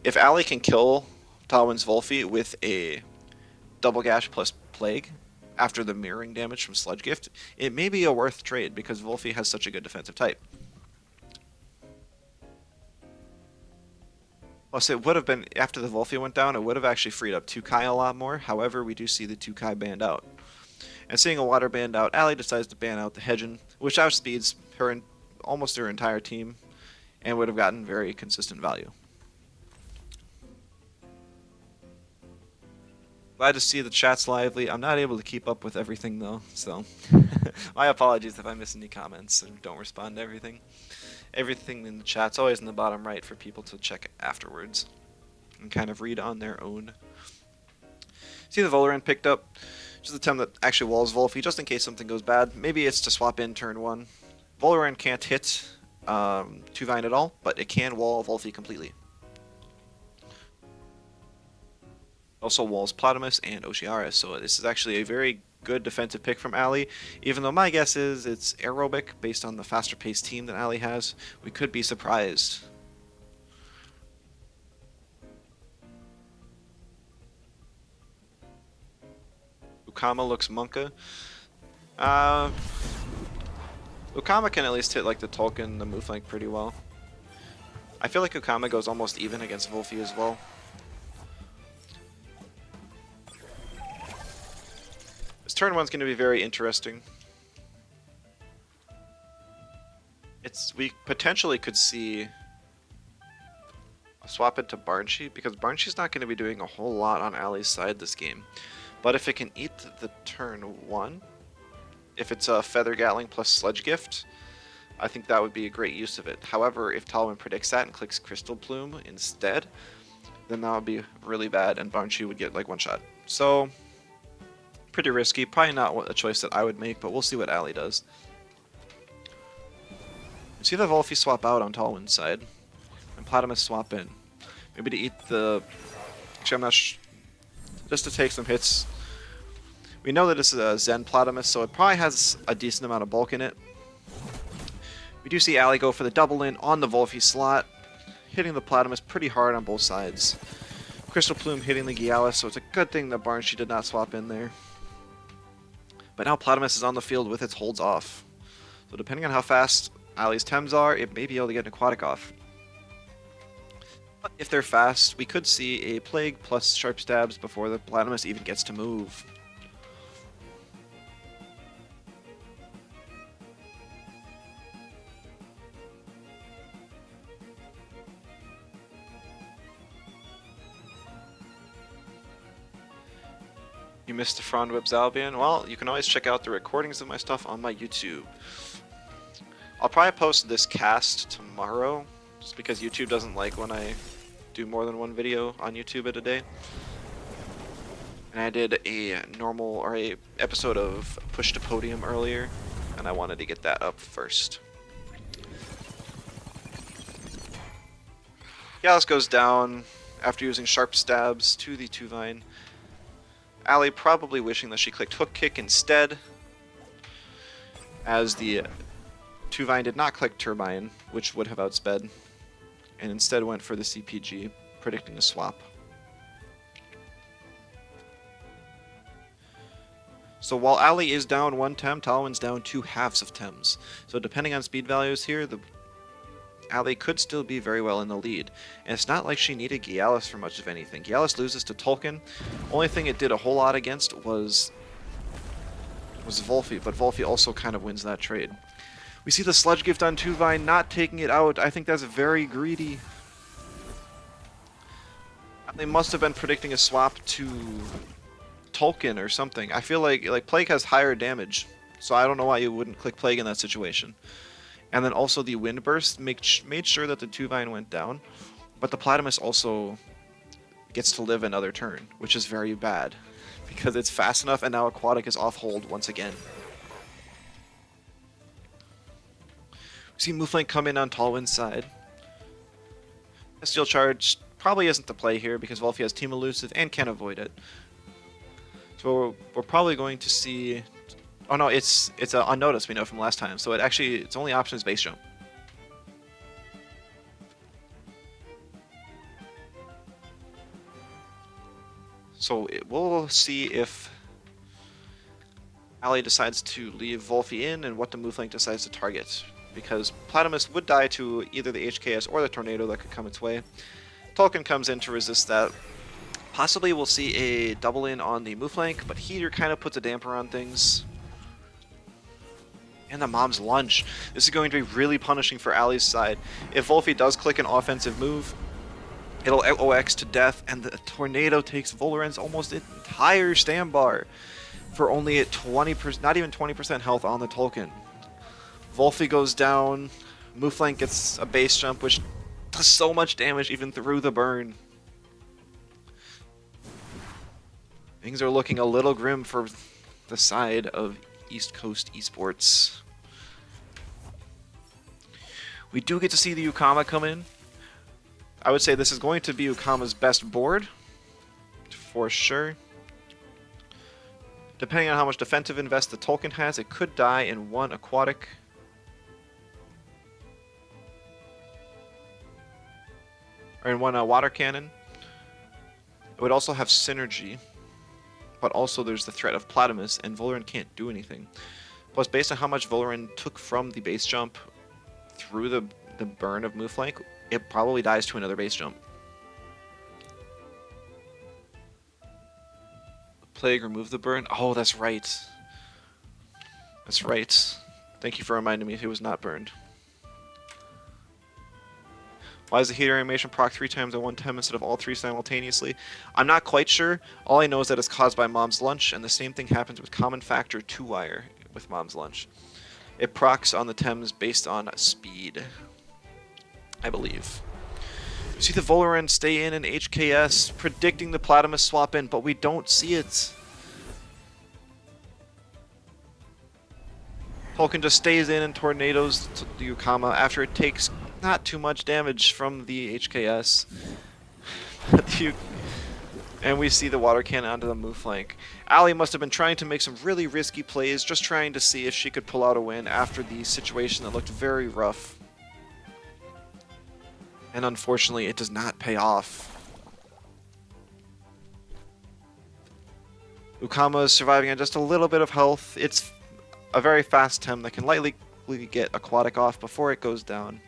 Speaker 1: if Ali can kill Talwyn's Volphy with a double gash plus Plague after the mirroring damage from Sludge Gift, it may be a worth trade because Volphy has such a good defensive type. Plus, it would have been, after the Volphy went down, it would have actually freed up Tukai a lot more. However, we do see the Tukai banned out. And seeing a water banned out, Ali decides to ban out the Hedgen, which outspeeds almost her entire team and would have gotten very consistent value. Glad to see the chat's lively. I'm not able to keep up with everything though, so my apologies if I miss any comments and don't respond to everything. Everything in the chat's always in the bottom right for people to check afterwards and kind of read on their own. See the Volorant picked up. Just the Tem that actually walls Volphy just in case something goes bad. Maybe it's to swap in turn 1. Volorant can't hit 2-Vine at all, but it can wall Volphy completely. Also walls Platomus and Ocearis, so this is actually a very good defensive pick from Ali, even though my guess is it's aerobic based on the faster paced team that Ali has. We could be surprised. Ukama looks Monka. Ukama can at least hit like the Tolkien, the move flank pretty well. I feel like Ukama goes almost even against Volphy as well. This turn 1's going to be very interesting. We potentially could see swap it to Barnsheet, because Barnsheet's not going to be doing a whole lot on Ali's side this game. But if it can eat the turn 1, if it's a Feather Gatling plus Sledge Gift, I think that would be a great use of it. However, if Talwyn predicts that and clicks Crystal Plume instead, then that would be really bad, and Barnsheet would get like one shot. So, pretty risky. Probably not a choice that I would make, but we'll see what Ali does. See the Volphy swap out on Talwyn's side, and Platymus swap in. Maybe to eat the... Actually, I'm not just to take some hits. We know that this is a Zen Platymus, so it probably has a decent amount of bulk in it. We do see Ali go for the double in on the Volphy slot, hitting the Platymus pretty hard on both sides. Crystal Plume hitting the Gialis, so it's a good thing that Barnsheet did not swap in there. But now Platymus is on the field with its holds off. So depending on how fast Ali's Tems are, it may be able to get an Aquatic off. But if they're fast, we could see a Plague plus Sharp Stabs before the Platymus even gets to move. You missed the Frond Whips Albion? Well, you can always check out the recordings of my stuff on my YouTube. I'll probably post this cast tomorrow, just because YouTube doesn't like when I do more than one video on YouTube at a day. And I did a normal, or a episode of Push to Podium earlier, and I wanted to get that up first. Gallus goes down after using Sharp Stabs to the Tuvine. Ali probably wishing that she clicked Hook Kick instead, as the Tuvine did not click Turbine, which would have outsped, and instead went for the CPG, predicting a swap. So while Ali is down 1 Tem, Talwyn's down 2 halves of Tems. So depending on speed values here, the Ali could still be very well in the lead. And it's not like she needed Gialis for much of anything. Gialis loses to Tolkien. Only thing it did a whole lot against was Volphy, but Volphy also kind of wins that trade. We see the Sludge Gift on Tuvine not taking it out. I think that's very greedy. They must have been predicting a swap to Tolkien or something. I feel like Plague has higher damage, so I don't know why you wouldn't click Plague in that situation. And then also the Wind Burst made sure that the Tuvine went down, but the Platymus also gets to live another turn, which is very bad, because it's fast enough and now Aquatic is off hold once again. We see Mouflane come in on Talwyn's side. Steel Charge probably isn't the play here because Volphy has Team Elusive and can avoid it. So we're probably going to see... Oh no, it's unnoticed, we know from last time, so its only option is base jump. So we'll see if Ali decides to leave Volphy in and what the Mouflane decides to target, because Platymus would die to either the HKS or the Tornado that could come its way. Tolkien comes in to resist that. Possibly we'll see a double in on the Mouflane, but Heater kind of puts a damper on things. And the Mom's Lunge. This is going to be really punishing for Ali's side. If Volphy does click an offensive move, it'll OX to death, and the Tornado takes Voloran's almost entire stand bar for only at 20%, not even 20% health on the Tolkien. Volphy goes down, Mouflane gets a base jump, which does so much damage even through the burn. Things are looking a little grim for the side of East Coast Esports. We do get to see the Ukama come in. I would say this is going to be Ukama's best board, for sure. Depending on how much defensive invest the Tolkien has, it could die in 1 Aquatic. Or in 1 Water Cannon. It would also have synergy. But also there's the threat of Platymus, and Voloran can't do anything. Plus, based on how much Voloran took from the base jump through the burn of Mouflane, it probably dies to another base jump. Plague, remove the burn. Oh, that's right. That's right. Thank you for reminding me he was not burned. Why is the heater animation proc 3 times at one time instead of all 3 simultaneously? I'm not quite sure. All I know is that it's caused by Mom's Lunch, and the same thing happens with Common Factor 2-wire with Mom's Lunch. It procs on the Tems based on speed, I believe. We see the Voloran stay in HKS, predicting the Platamus swap in, but we don't see it. Tolkien just stays in and tornadoes the Ukama after it takes not too much damage from the HKS. And we see the water cannon onto the move flank. Ali must have been trying to make some really risky plays, just trying to see if she could pull out a win after the situation that looked very rough. And unfortunately, it does not pay off. Ukama is surviving on just a little bit of health. It's a very fast Tem that can lightly get Aquatic off before it goes down.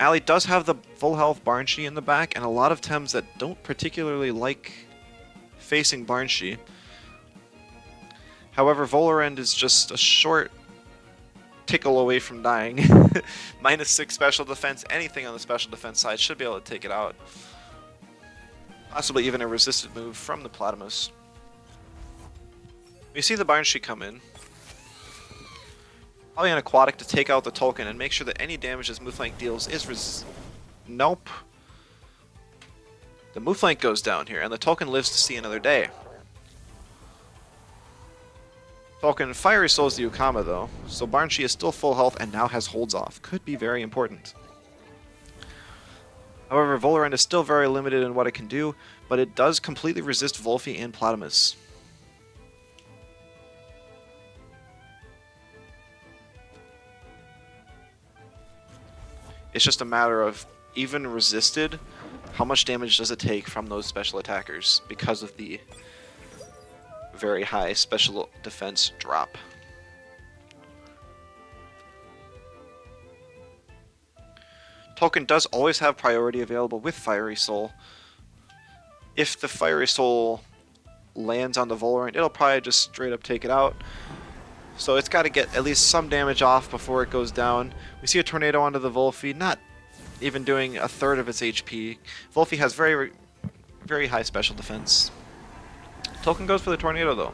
Speaker 1: Ali does have the full health Barnshee in the back, and a lot of Tems that don't particularly like facing Barnshee. However, Volorend is just a short tickle away from dying. -6 special defense, anything on the special defense side should be able to take it out. Possibly even a resisted move from the Platamus. We see the Barnshee come in. Probably an Aquatic to take out the Tolkien and make sure that any damage this move flank deals is Nope. The move flank goes down here, and the Tolkien lives to see another day. Tolkien Fiery Souls the Ukama though, so Barnshee is still full health and now has holds off. Could be very important. However, Volorend is still very limited in what it can do, but it does completely resist Volfi and Platamus. It's just a matter of, even resisted, how much damage does it take from those special attackers because of the very high special defense drop. Tolkien does always have priority available with Fiery Soul. If the Fiery Soul lands on the Volorant, it'll probably just straight up take it out. So it's got to get at least some damage off before it goes down. We see a tornado onto the Volfi, not even doing a third of its HP. Volfi has very, very high special defense. Tolkien goes for the tornado though,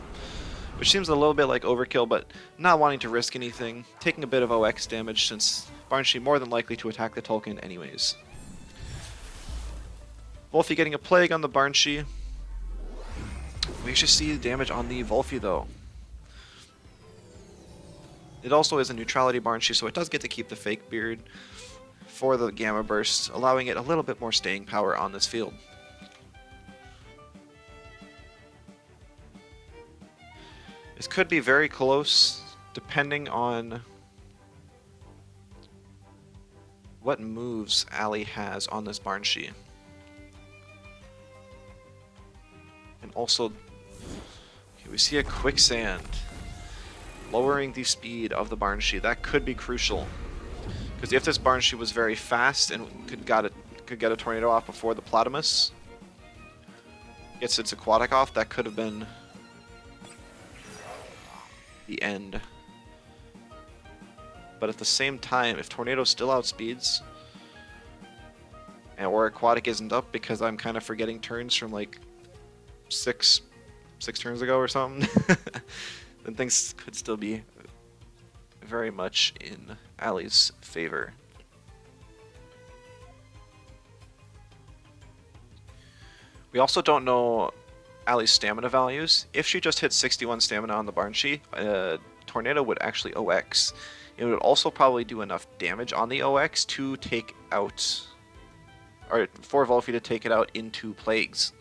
Speaker 1: which seems a little bit like overkill, but not wanting to risk anything, taking a bit of OX damage since Barnshee more than likely to attack the Tolkien anyways. Volfi getting a plague on the Barnshee. We should see damage on the Volfi though. It also is a neutrality Barnshee, so it does get to keep the fake beard for the Gamma Burst, allowing it a little bit more staying power on this field. This could be very close, depending on what moves Ali has on this Barnshee. And also, okay, we see a Quicksand, lowering the speed of the Barnshee. That could be crucial, because if this Barnshee was very fast and could get a tornado off before the Platamus gets its Aquatic off, that could have been the end. But at the same time, if Tornado still outspeeds, and or Aquatic isn't up because I'm kind of forgetting turns from like six turns ago or something, then things could still be very much in Ali's favor. We also don't know Ali's stamina values. If she just hit 61 stamina on the Barnshee, Tornado would actually OX. It would also probably do enough damage on the OX to take out, or for Volfi to take it out into Plagues.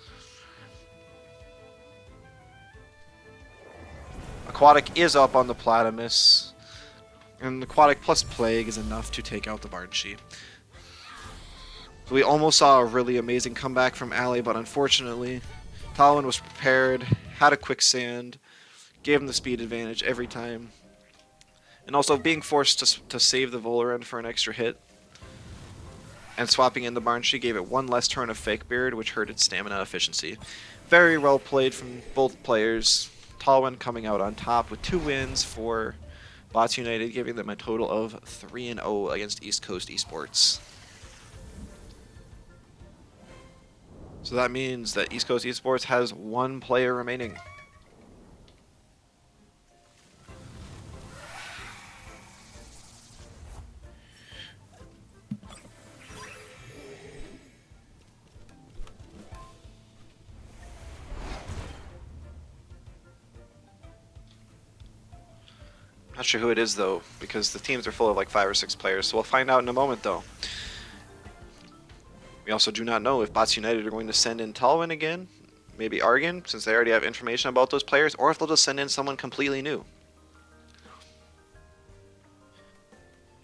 Speaker 1: Aquatic is up on the Platamus, and Aquatic plus Plague is enough to take out the Barnshee. So we almost saw a really amazing comeback from Ali, but unfortunately, Talwyn was prepared, had a Quicksand, gave him the speed advantage every time. And also being forced to save the Volorend for an extra hit, and swapping in the Barnshee gave it one less turn of Fake Beard, which hurt its stamina efficiency. Very well played from both players. Talwyn coming out on top with 2 wins for Bots United giving them a total of 3-0 against East Coast Esports. So that means that East Coast Esports has 1 player remaining. Not sure who it is though, because the teams are full of like 5 or 6 players, so we'll find out in a moment though. We also do not know if Bots United are going to send in Talwin again, maybe Argon, since they already have information about those players, or if they'll just send in someone completely new.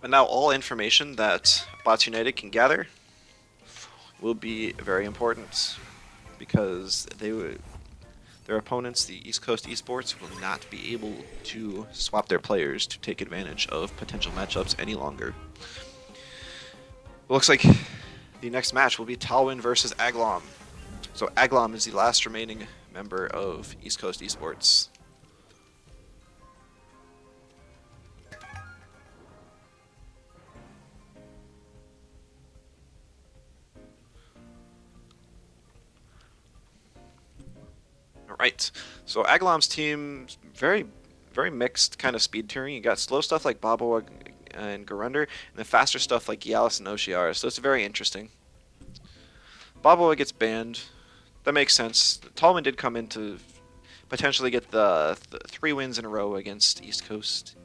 Speaker 1: But now all information that Bots United can gather will be very important, because their opponents, the East Coast Esports, will not be able to swap their players to take advantage of potential matchups any longer. It looks like the next match will be Talwin versus Aglom. So Aglom is the last remaining member of East Coast Esports. Alright, so Aglom's team, very mixed kind of speed tiering. You got slow stuff like Babo and Garunder, and then faster stuff like Yalis and Oshiara, so it's very interesting. Babo gets banned. That makes sense. Talman did come in to potentially get the 3 wins in a row against East Coast.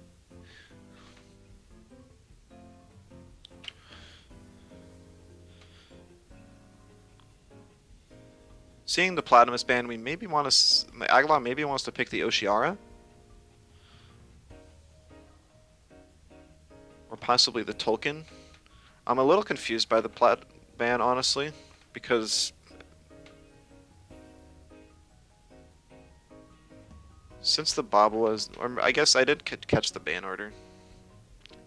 Speaker 1: Seeing the Platinum ban, we maybe want to... Aglom maybe wants to pick the Oshiara. Or possibly the Tolkien. I'm a little confused by the Plat ban, honestly, because... Since the Bob was... Or I guess I did catch the ban order.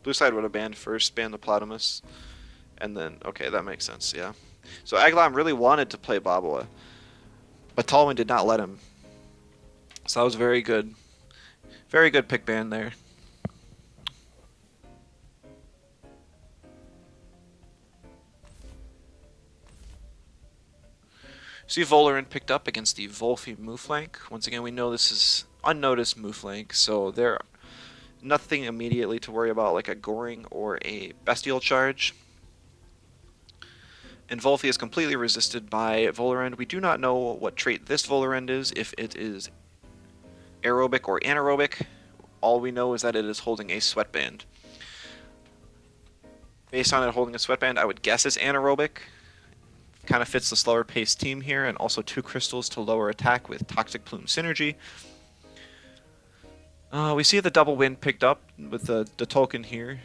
Speaker 1: Blue side would have banned first, banned the Platimus. And then... Okay, that makes sense, yeah. So Aglom really wanted to play Baboa. But Talwin did not let him. So that was very good. Very good pick ban there. See Volarin picked up against the Volfi Mooflank. Once again, we know this is unnoticed Mooflank, so there nothing immediately to worry about like a Goring or a Bestial Charge. And Volfi is completely resisted by Volarend. We do not know what trait this Volarend is, if it is aerobic or anaerobic. All we know is that it is holding a sweatband. Based on it holding a sweatband, I would guess it's anaerobic. Kind of fits the slower paced team here, and also 2 crystals to lower attack with Toxic Plume synergy. We see the double wind picked up with the Tolkien here.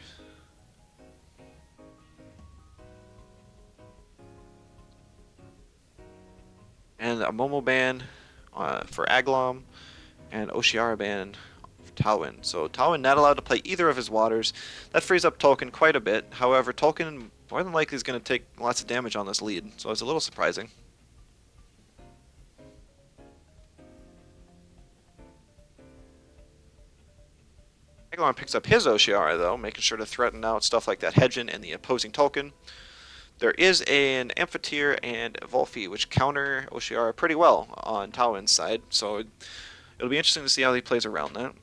Speaker 1: And a Momo ban for Aglom, and Oshiara ban for Talwin. So Talwin not allowed to play either of his waters. That frees up Tolkien quite a bit. However, Tolkien more than likely is going to take lots of damage on this lead, so it's a little surprising. Aglom picks up his Oshiara though, making sure to threaten out stuff like that Hedgen and the opposing Tolkien. There is an Amphitheater and Volfi, which counter Oshiara pretty well on Talwin's side, so it'll be interesting to see how he plays around that.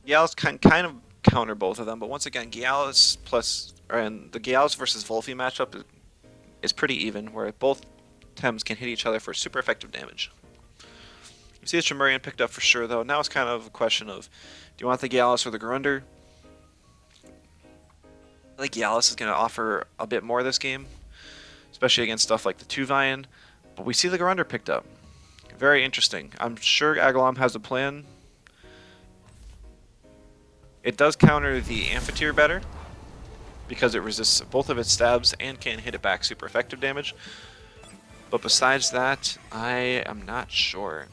Speaker 1: Gialis can kind of counter both of them, but once again, Gialis and the Gialis versus Volfi matchup is pretty even, where both Tems can hit each other for super effective damage. You see the Tremorian picked up for sure, though. Now it's kind of a question of, do you want the Gialis or the Garunder? I think Gialis is going to offer a bit more this game, especially against stuff like the Tuvian, but we see the Garunder picked up. Very interesting. I'm sure Aglom has a plan. It does counter the Amphitheater better, because it resists both of its stabs and can hit it back super effective damage. But besides that, I am not sure.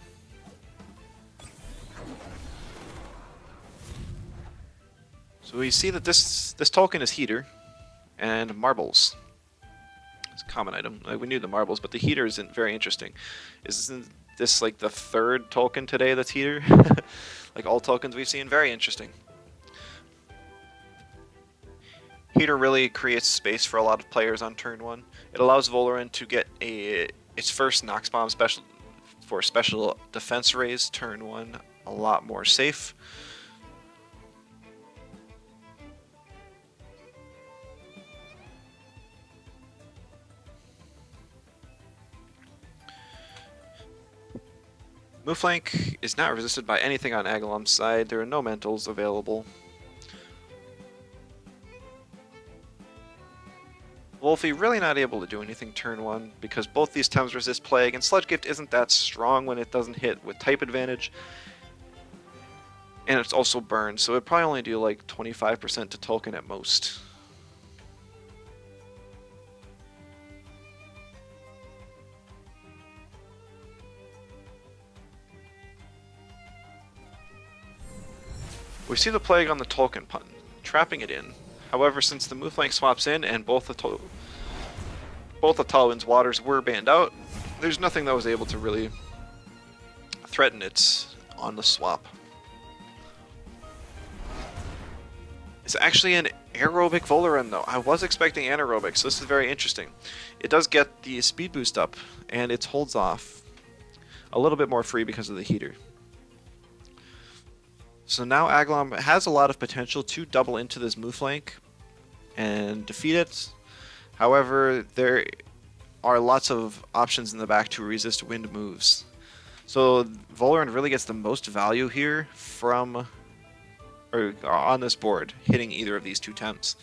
Speaker 1: So we see that this token is Heater and Marbles. It's a common item. Like, we knew the Marbles, but the Heater isn't very interesting. Isn't this like the 3rd token today that's Heater? like all tokens we've seen. Very interesting. Heater really creates space for a lot of players on turn 1. It allows Valoran to get its first Nox Bomb special for special defense raise turn 1 a lot more safe. Move flank is not resisted by anything on Agalom's side. There are no mentals available. Wolfie really not able to do anything turn 1 because both these Tems resist Plague, and Sludge Gift isn't that strong when it doesn't hit with type advantage. And it's also burned, so it'd probably only do like 25% to Tolkien at most. We see the Plague on the Tolkien pun, trapping it in. However, since the move flank swaps in and both of Talwyn's waters were banned out, there's nothing that was able to really threaten it on the swap. It's actually an aerobic Valoran though. I was expecting anaerobic, so this is very interesting. It does get the speed boost up, and it holds off a little bit more free because of the heater. So now Agalom has a lot of potential to double into this move flank and defeat it. However, there are lots of options in the back to resist wind moves. So Valoran really gets the most value here from, or on this board, hitting either of these two Tems.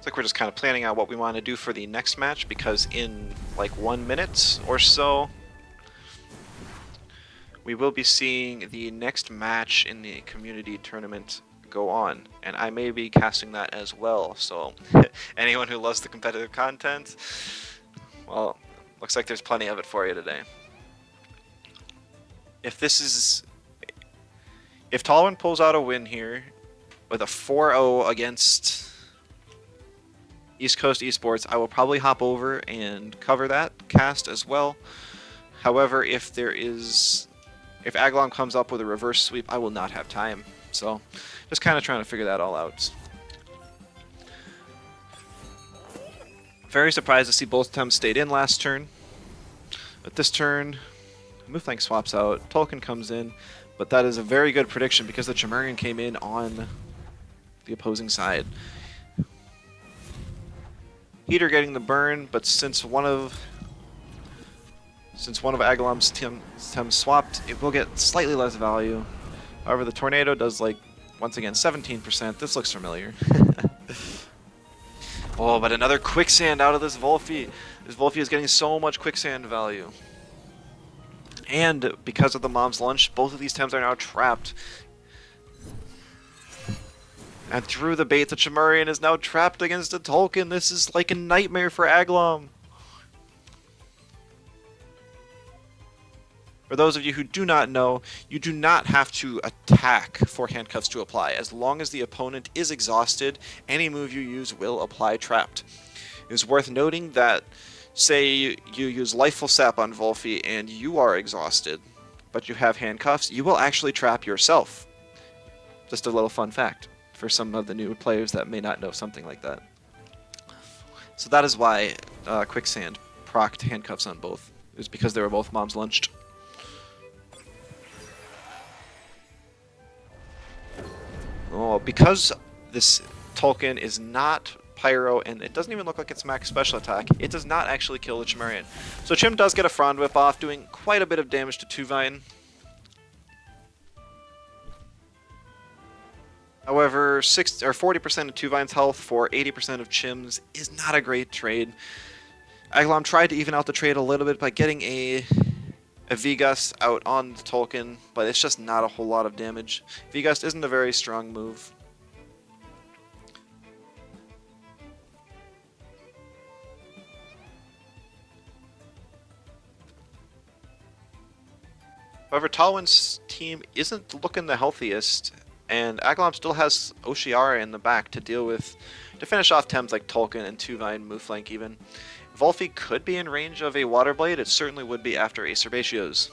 Speaker 1: Like we're just kind of planning out what we want to do for the next match, because in like 1 minute or so we will be seeing the next match in the community tournament go on, and I may be casting that as well. So anyone who loves the competitive content, well, looks like there's plenty of it for you today. If Talwyn pulls out a win here with a 4-0 against EastCoast Esports, I will probably hop over and cover that cast as well. However, if Agalom comes up with a reverse sweep, I will not have time. So, just kind of trying to figure that all out. Very surprised to see both Tems stayed in last turn. But this turn, Mooflank swaps out, Tolkien comes in, but that is a very good prediction because the Chimerian came in on the opposing side. Heater getting the burn, but since one of Agalom's Tems swapped, it will get slightly less value. However, the Tornado does, like, once again, 17%. This looks familiar. Oh, but another Quicksand out of this Volphy. This Volphy is getting so much Quicksand value. And because of the Mom's Lunch, both of these Tems are now trapped. And through the bait, the Chimerian is now trapped against a Tolkien. This is like a nightmare for Agalom. For those of you who do not know, you do not have to attack for handcuffs to apply. As long as the opponent is exhausted, any move you use will apply trapped. It is worth noting that, say you use Lifeful Sap on Volphy and you are exhausted, but you have handcuffs, you will actually trap yourself. Just a little fun fact for some of the new players that may not know something like that. So that is why Quicksand procced handcuffs on both. It was because they were both Mom's Lunched. Oh, because this Tolkien is not Pyro, and it doesn't even look like it's max special attack, it does not actually kill the Chimerian. So Chim does get a Frond Whip off, doing quite a bit of damage to Tuvine. However, 40% of Tuvine's health for 80% of Chim's is not a great trade. Aglam tried to even out the trade a little bit by getting a V-Gust out on the Tolkien, but it's just not a whole lot of damage. V-Gust isn't a very strong move. However, Talwyn's team isn't looking the healthiest, and Aglam still has Oshiara in the back to deal with, to finish off Tems like Tolkien and Tuvine, Mooflank even. Volfi could be in range of a Water Blade, it certainly would be after a Serbatio's.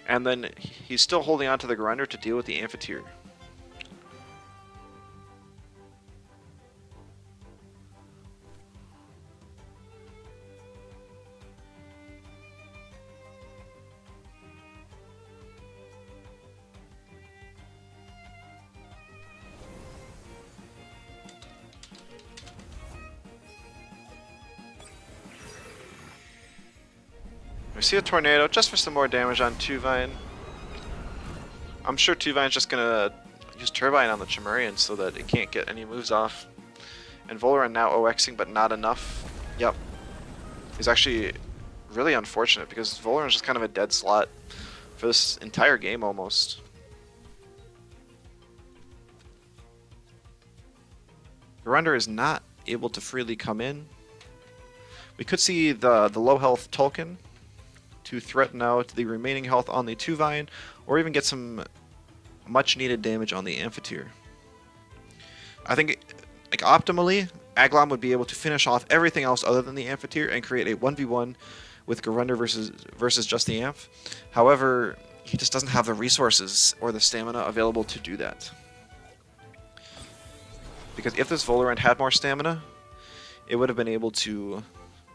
Speaker 1: And then he's still holding on to the Grunder to deal with the Amphitheater. We see a Tornado just for some more damage on Tuvine. I'm sure Tuvine's just gonna use Turbine on the Chimerian so that it can't get any moves off. And Volaran now OXing, but not enough. Yep. He's actually really unfortunate because Volaran's just kind of a dead slot for this entire game almost. Garunder is not able to freely come in. We could see the low health Tolkien to threaten out the remaining health on the Tuvine, or even get some much needed damage on the Amphitheater. I think, like, optimally, Aglam would be able to finish off everything else other than the Amphitheater and create a 1v1 with Garunder versus just the Amph. However, he just doesn't have the resources or the stamina available to do that. Because if this Volaran had more stamina, it would have been able to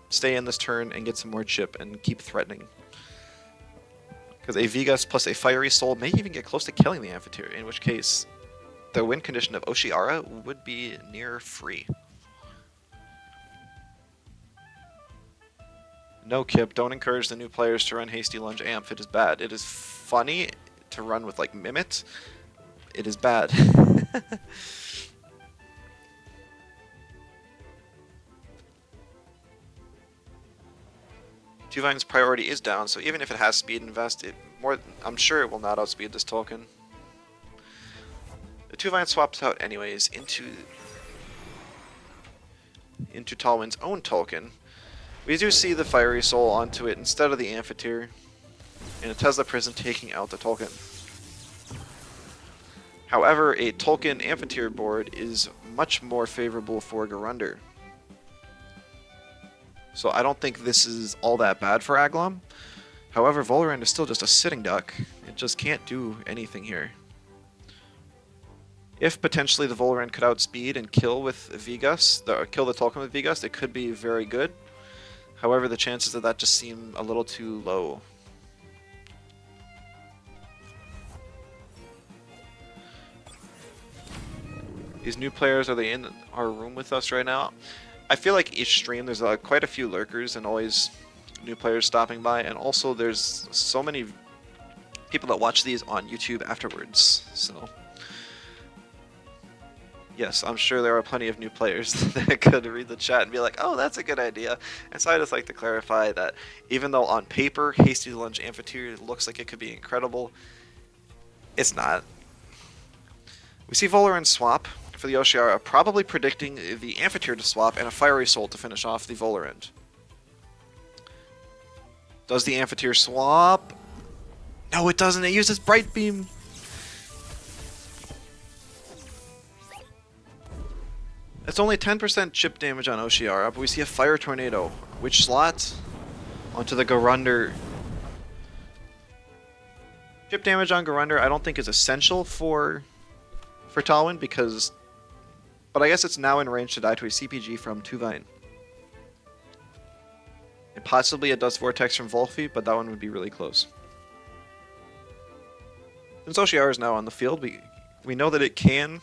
Speaker 1: stay in this turn and get some more chip and keep threatening. Because a V-Gust plus a Fiery Soul may even get close to killing the Amphitheater, in which case the win condition of Oshiara would be near free. No, Kip, don't encourage the new players to run Hasty Lunge Amph. It is bad. It is funny to run with, like, Mimit. It is bad. Tuvine's priority is down, so even if it has speed invest, I'm sure it will not outspeed this Tolkien. The Tuvine swaps out anyways into Talwyn's own Tolkien. We do see the Fiery Soul onto it instead of the Amphitheater, and a Tesla Prison taking out the Tolkien. However, a Tolkien Amphitheater board is much more favorable for Garunder. So I don't think this is all that bad for Aglam. However, Volaran is still just a sitting duck. It just can't do anything here. If potentially the Volaran could outspeed and kill with V-Gust, kill the Tolkien with V-Gust, it could be very good. However, the chances of that just seem a little too low. These new players, are they in our room with us right now? I feel like each stream there's quite a few lurkers and always new players stopping by, and also there's so many people that watch these on YouTube afterwards, so yes, I'm sure there are plenty of new players that could read the chat and be like, oh, that's a good idea. And so I just like to clarify that even though on paper Hasty Lunge Amphitheater looks like it could be incredible, it's not. We see Volaran swap for the Oshiara, probably predicting the Amphitheater to swap and a Fiery Soul to finish off the Volaran. Does the Amphitheater swap? No, it doesn't. It uses Bright Beam. It's only 10% chip damage on Oshiara, but we see a Fire Tornado. Which slot? Onto the Garunder. Chip damage on Garunder I don't think is essential for Talwyn, because... But I guess it's now in range to die to a CPG from Tuvine. And possibly it does Vortex from Volfi, but that one would be really close. Since Oshiara is now on the field, we know that it can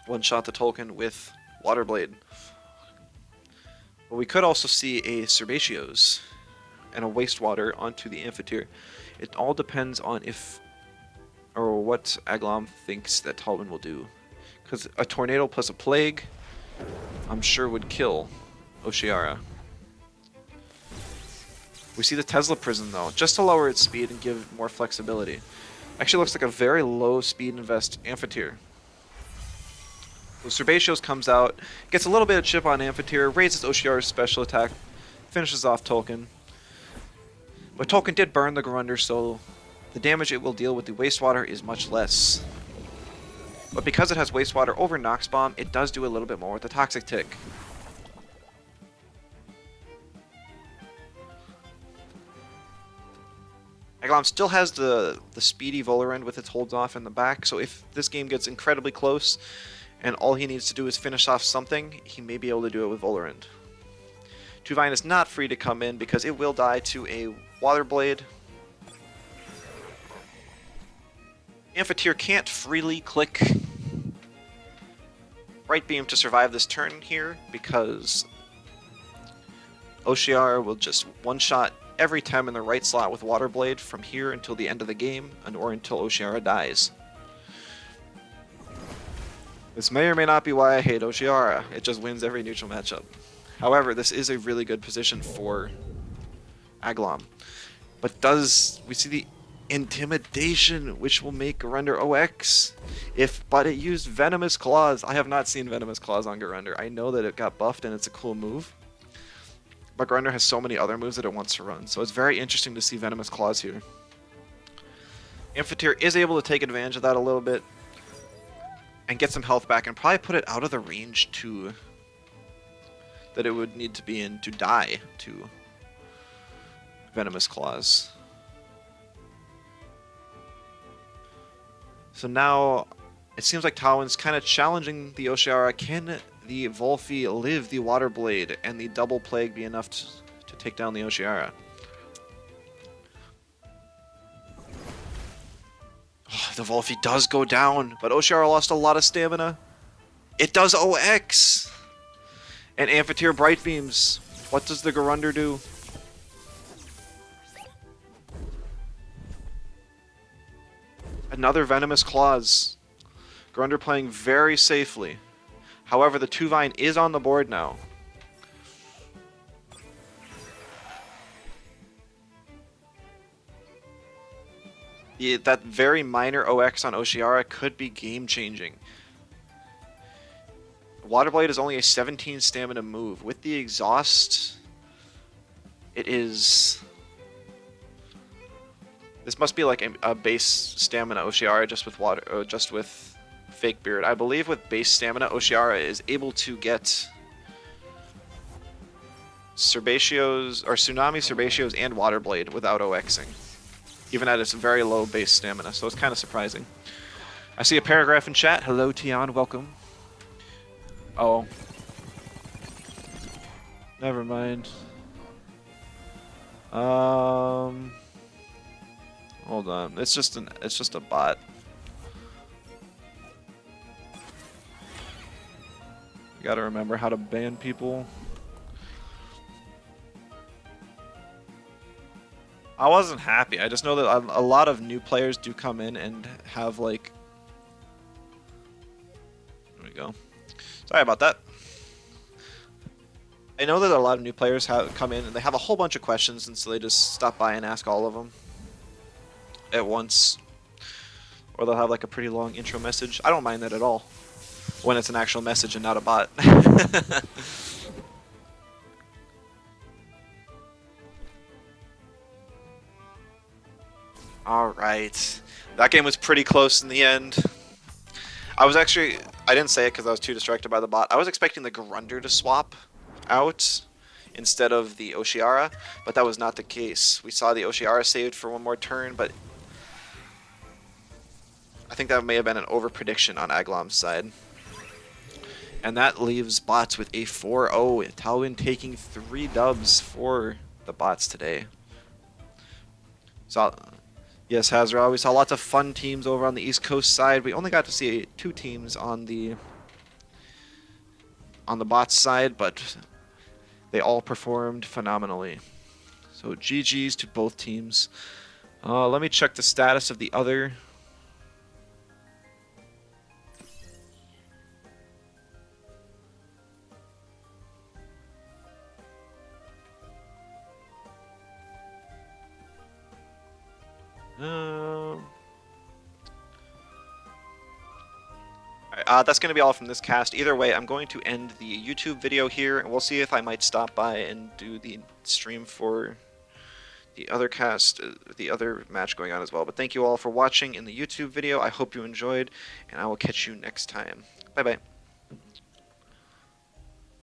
Speaker 1: one-shot the Tolkien with Water Blade. But we could also see a Serbatio's and a Wastewater onto the Amphitheater. It all depends on if or what Aglam thinks that Talwyn will do. Because a Tornado plus a Plague, I'm sure would kill Oshiara. We see the Tesla Prison though, just to lower its speed and give more flexibility. Actually looks like a very low speed invest Amphitheater. So Serbatios comes out, gets a little bit of chip on Amphitheater, raises Oshiara's special attack, finishes off Tolkien. But Tolkien did burn the Grunder, so the damage it will deal with the Wastewater is much less. But because it has Wastewater over Nox Bomb, it does do a little bit more with the Toxic Tick. Aglam still has the speedy Volarend with its holds off in the back, so if this game gets incredibly close and all he needs to do is finish off something, he may be able to do it with Volarend. Tuvine is not free to come in because it will die to a Water Blade. Amphitheater can't freely click Bright Beam to survive this turn here because Oshiara will just one-shot every Tem in the right slot with Water Blade from here until the end of the game, or until Oshiara dies. This may or may not be why I hate Oshiara. It just wins every neutral matchup. However, this is a really good position for Aglam. But we see the Intimidation, which will make Garunder OX. But it used Venomous Claws. I have not seen Venomous Claws on Garunder. I know that it got buffed and it's a cool move. But Garunder has so many other moves that it wants to run, so it's very interesting to see Venomous Claws here. Amphitheater is able to take advantage of that a little bit and get some health back and probably put it out of the range that it would need to be in to die to Venomous Claws. So now it seems like Tawin's kind of challenging the Oshiara. Can the Volphi live the Water Blade and the Double Plague be enough to take down the Oshiara? Oh, the Volphi does go down, but Oshiara lost a lot of stamina. It does OX! And Amphitheater Bright Beams. What does the Garunder do? Another Venomous Claws. Garunder playing very safely. However, the Tuvine is on the board now. Yeah, that very minor OX on Oshiara could be game-changing. Waterblade is only a 17 stamina move. With the exhaust, it is... This must be like a base stamina Oshiara just with Fake Beard. I believe with base stamina, Oshiara is able to get Tsunami, Serbatios, and Waterblade without OXing, even at its very low base stamina, so it's kind of surprising. I see a paragraph in chat. Hello, Tian, welcome. Oh. Never mind. Hold on. It's just a bot. You gotta remember how to ban people. I wasn't happy. I just know that a lot of new players do come in and have like... There we go. Sorry about that. I know that a lot of new players have come in and they have a whole bunch of questions, and so they just stop by and ask all of them at once. Or they'll have like a pretty long intro message. I don't mind that at all when it's an actual message and not a bot. Alright. That game was pretty close in the end. I didn't say it because I was too distracted by the bot. I was expecting the Garunder to swap out instead of the Oshiara, but that was not the case. We saw the Oshiara saved for one more turn, but I think that may have been an over-prediction on Aglam's side. And that leaves bots with a 4-0. Tawin taking 3 dubs for the bots today. So, yes, Hazra, we saw lots of fun teams over on the East Coast side. We only got to see 2 teams on the bots side, but they all performed phenomenally. So GG's to both teams. Let me check the status of the other. That's going to be all from this cast. Either way, I'm going to end the YouTube video here, and we'll see if I might stop by and do the stream for the other cast, the other match going on as well. But thank you all for watching in the YouTube video. I hope you enjoyed, and I will catch you next time. Bye-bye.